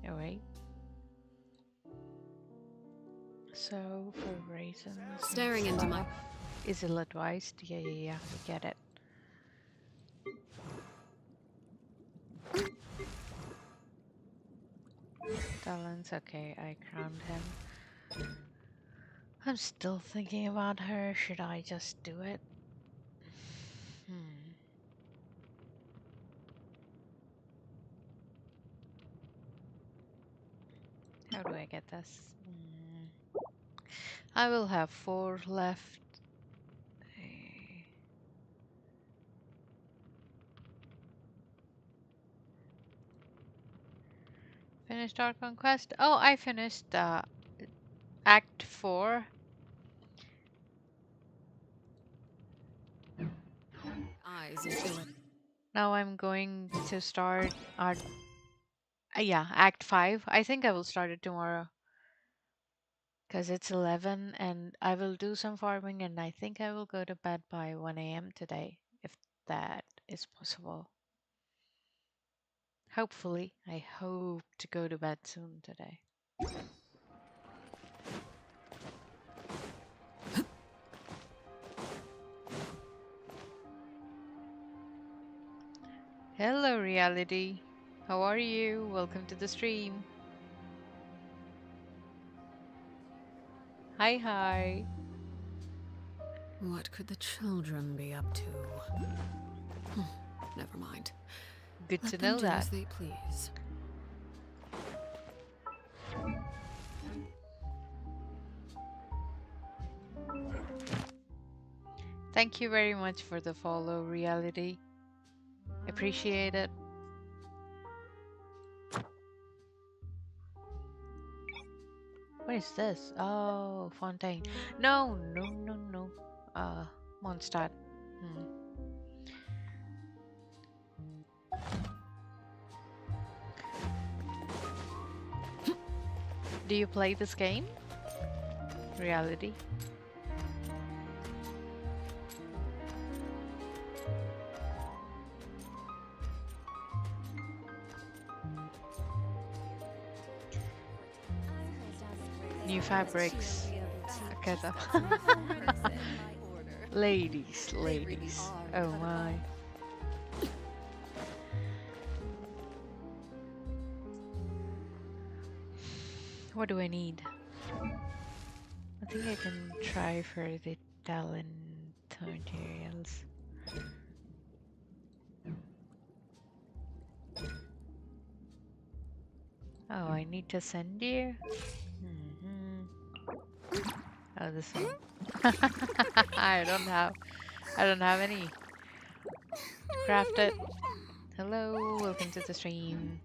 Alright. So for raisins, Staring into my. Is ill advised? Yeah, we get it. Talents, okay, I crowned him. I'm still thinking about her. Should I just do it? How do I get this? I will have 4 left. Finished our conquest. Oh, I finished Act 4. Eyes is doing. Now I'm going to start our Act 5. I think I will start it tomorrow. Because it's 11 and I will do some farming and I think I will go to bed by 1 a.m. today, if that is possible. Hopefully, I hope to go to bed soon today. Hello, Reality. How are you? Welcome to the stream. Hi. What could the children be up to? Never mind. Good Let to them know do that. as they please. Thank you very much for the follow, Reality. Appreciate it. What is this? Oh, Fontaine. No. Mondstadt. Do you play this game? Reality. New fabrics. Okay, Ladies, ladies. Oh my. What do I need? I think I can try for the talent materials. Oh, I need to send you? Oh, this one. I don't have any to craft it. Hello, welcome to the stream.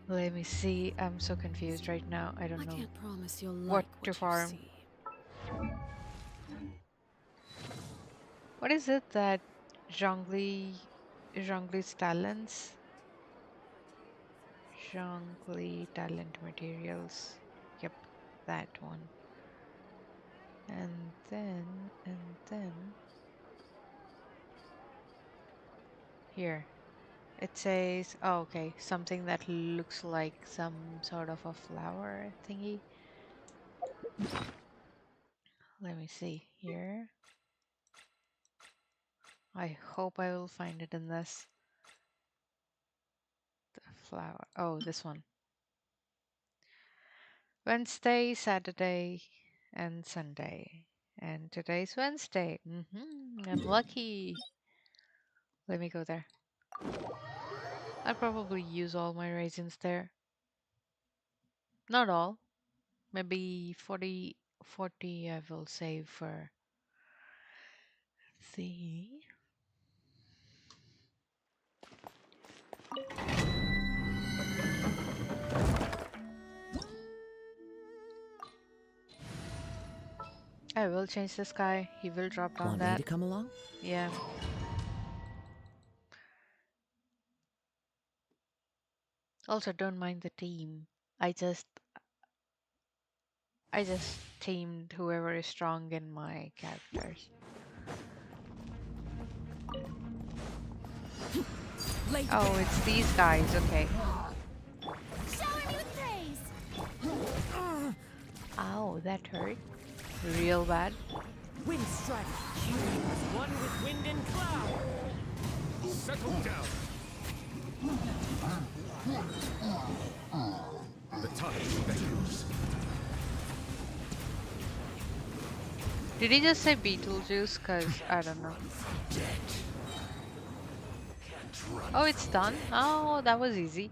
Let me see. I'm so confused right now. I don't know can't promise you'll what like to what you farm. see. What is it that Zhongli's talents? Zhongli talent materials. Yep, that one. And then here it says, oh, okay, something that looks like some sort of a flower thingy. Let me see here. I hope I will find it in this. The flower. Oh, this one. Wednesday, Saturday, and Sunday. And today's Wednesday. I'm lucky. Let me go there. I'll probably use all my raisins there. Not all. Maybe 40 I will save for the... I will change the sky. He will drop down Want that. me to come along? Yeah. Also, don't mind the team. I just teamed whoever is strong in my characters. Oh, it's these guys. Okay. Shower me with praise. Ow, that hurt. Real bad. Wind strike. You was one with wind and cloud. Settle down. The tide beckons. Did he just say Beetlejuice? Cause I don't know. Oh, it's done? Oh, that was easy.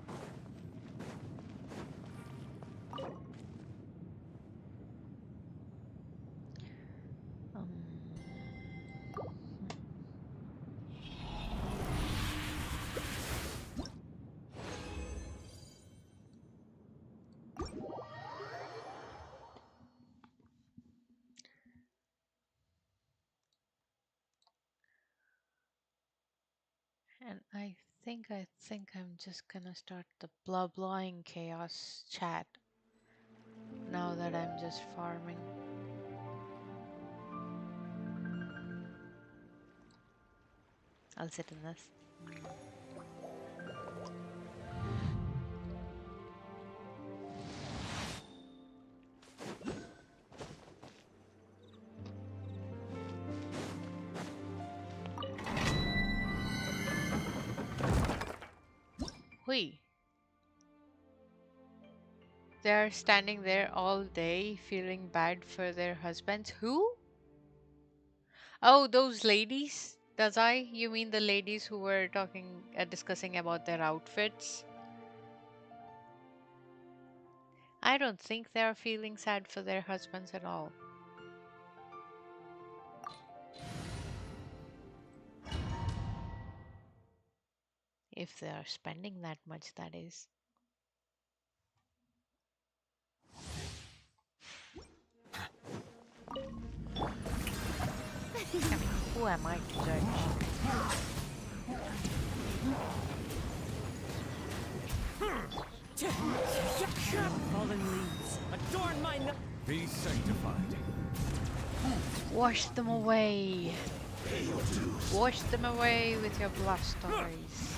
And I think I'm just gonna start the blah blahing chaos chat now that I'm just farming. I'll sit in this. Hui. They're standing there all day feeling bad for their husbands. Who? Oh, those ladies? You mean the ladies who were discussing about their outfits? I don't think they're feeling sad for their husbands at all. If they are spending that much, that is. I mean, who am I to judge? Fallen leaves, adorn my Be sanctified. Wash them away. Wash them away with your blastoise.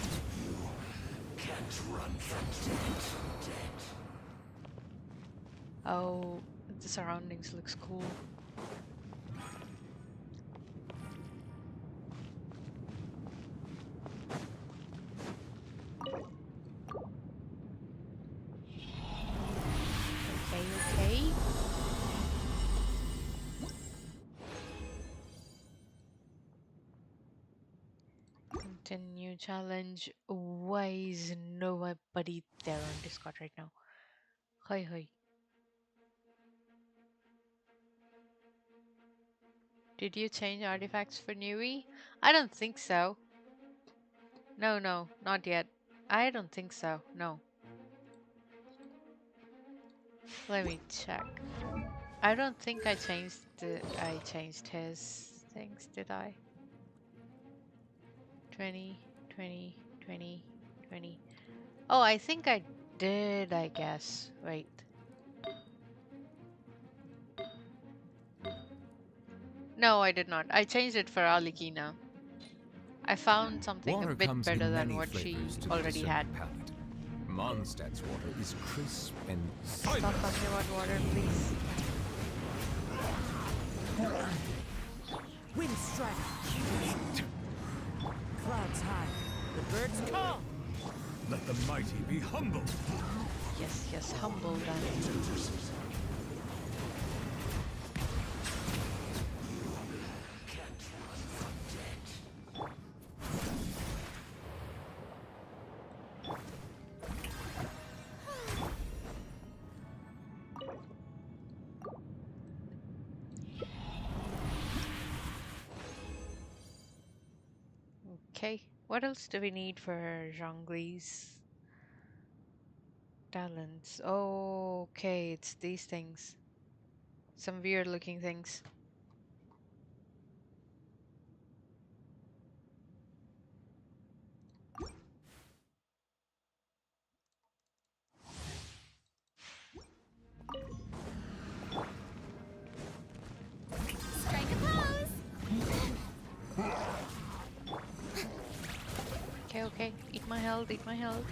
Can't run from death. Oh, the surroundings looks cool. New challenge. Why is nobody there on Discord right now? Hi, hi. Did you change artifacts for Neuvi? I don't think so. No, not yet. I don't think so. No. Let me check. I don't think I changed his things, did I? 20, 20, 20, 20. Oh, I think I did, I guess. Wait. No, I did not. I changed it for Alikina. I found something Water a bit comes better in than many what she flavors to the already had. discerning palate. Mondstadt's water is crisp and Stop talking about water, please. Wind strike. Clouds high. The birds call. Let the mighty be humble. Yes, humble then. Okay, what else do we need for Zhongli's talents? Oh, okay, it's these things. Some weird looking things. Strike a pose! Okay, eat my health, eat my health.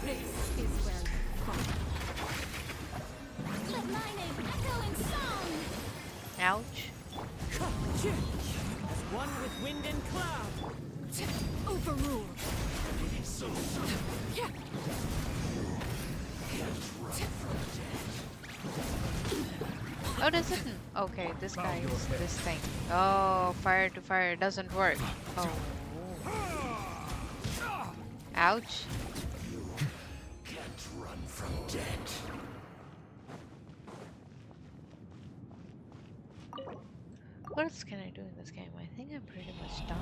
This is where you fall. Let my name echo in song! Ouch. As one with wind and cloud. Overruled. Oh, does it? Okay, this guy is this thing. Oh, fire to fire doesn't work. Oh. Ouch. Can't run from death. What else can I do in this game? I think I'm pretty much done.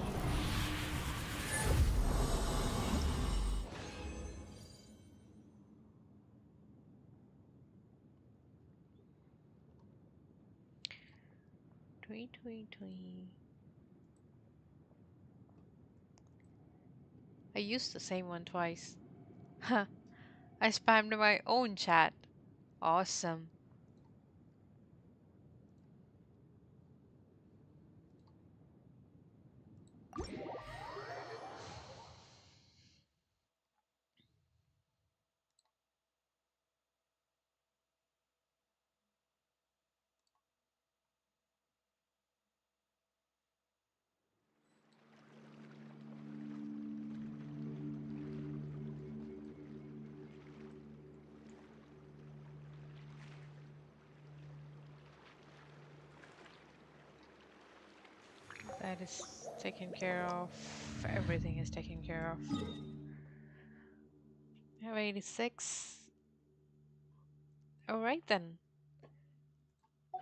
Tweet. I used the same one twice. Huh. I spammed my own chat. Awesome. That is taken care of. Everything is taken care of. I have 86. Alright then.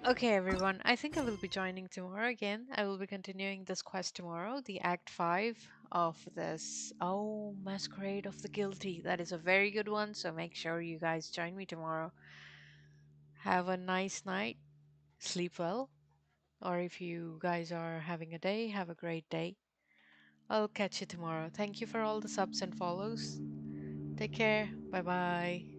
Okay, everyone. I think I will be joining tomorrow again. I will be continuing this quest tomorrow, the Act 5 of this. Oh, Masquerade of the Guilty. That is a very good one, so make sure you guys join me tomorrow. Have a nice night. Sleep well. Or if you guys are having a day, have a great day. I'll catch you tomorrow. Thank you for all the subs and follows. Take care. Bye bye.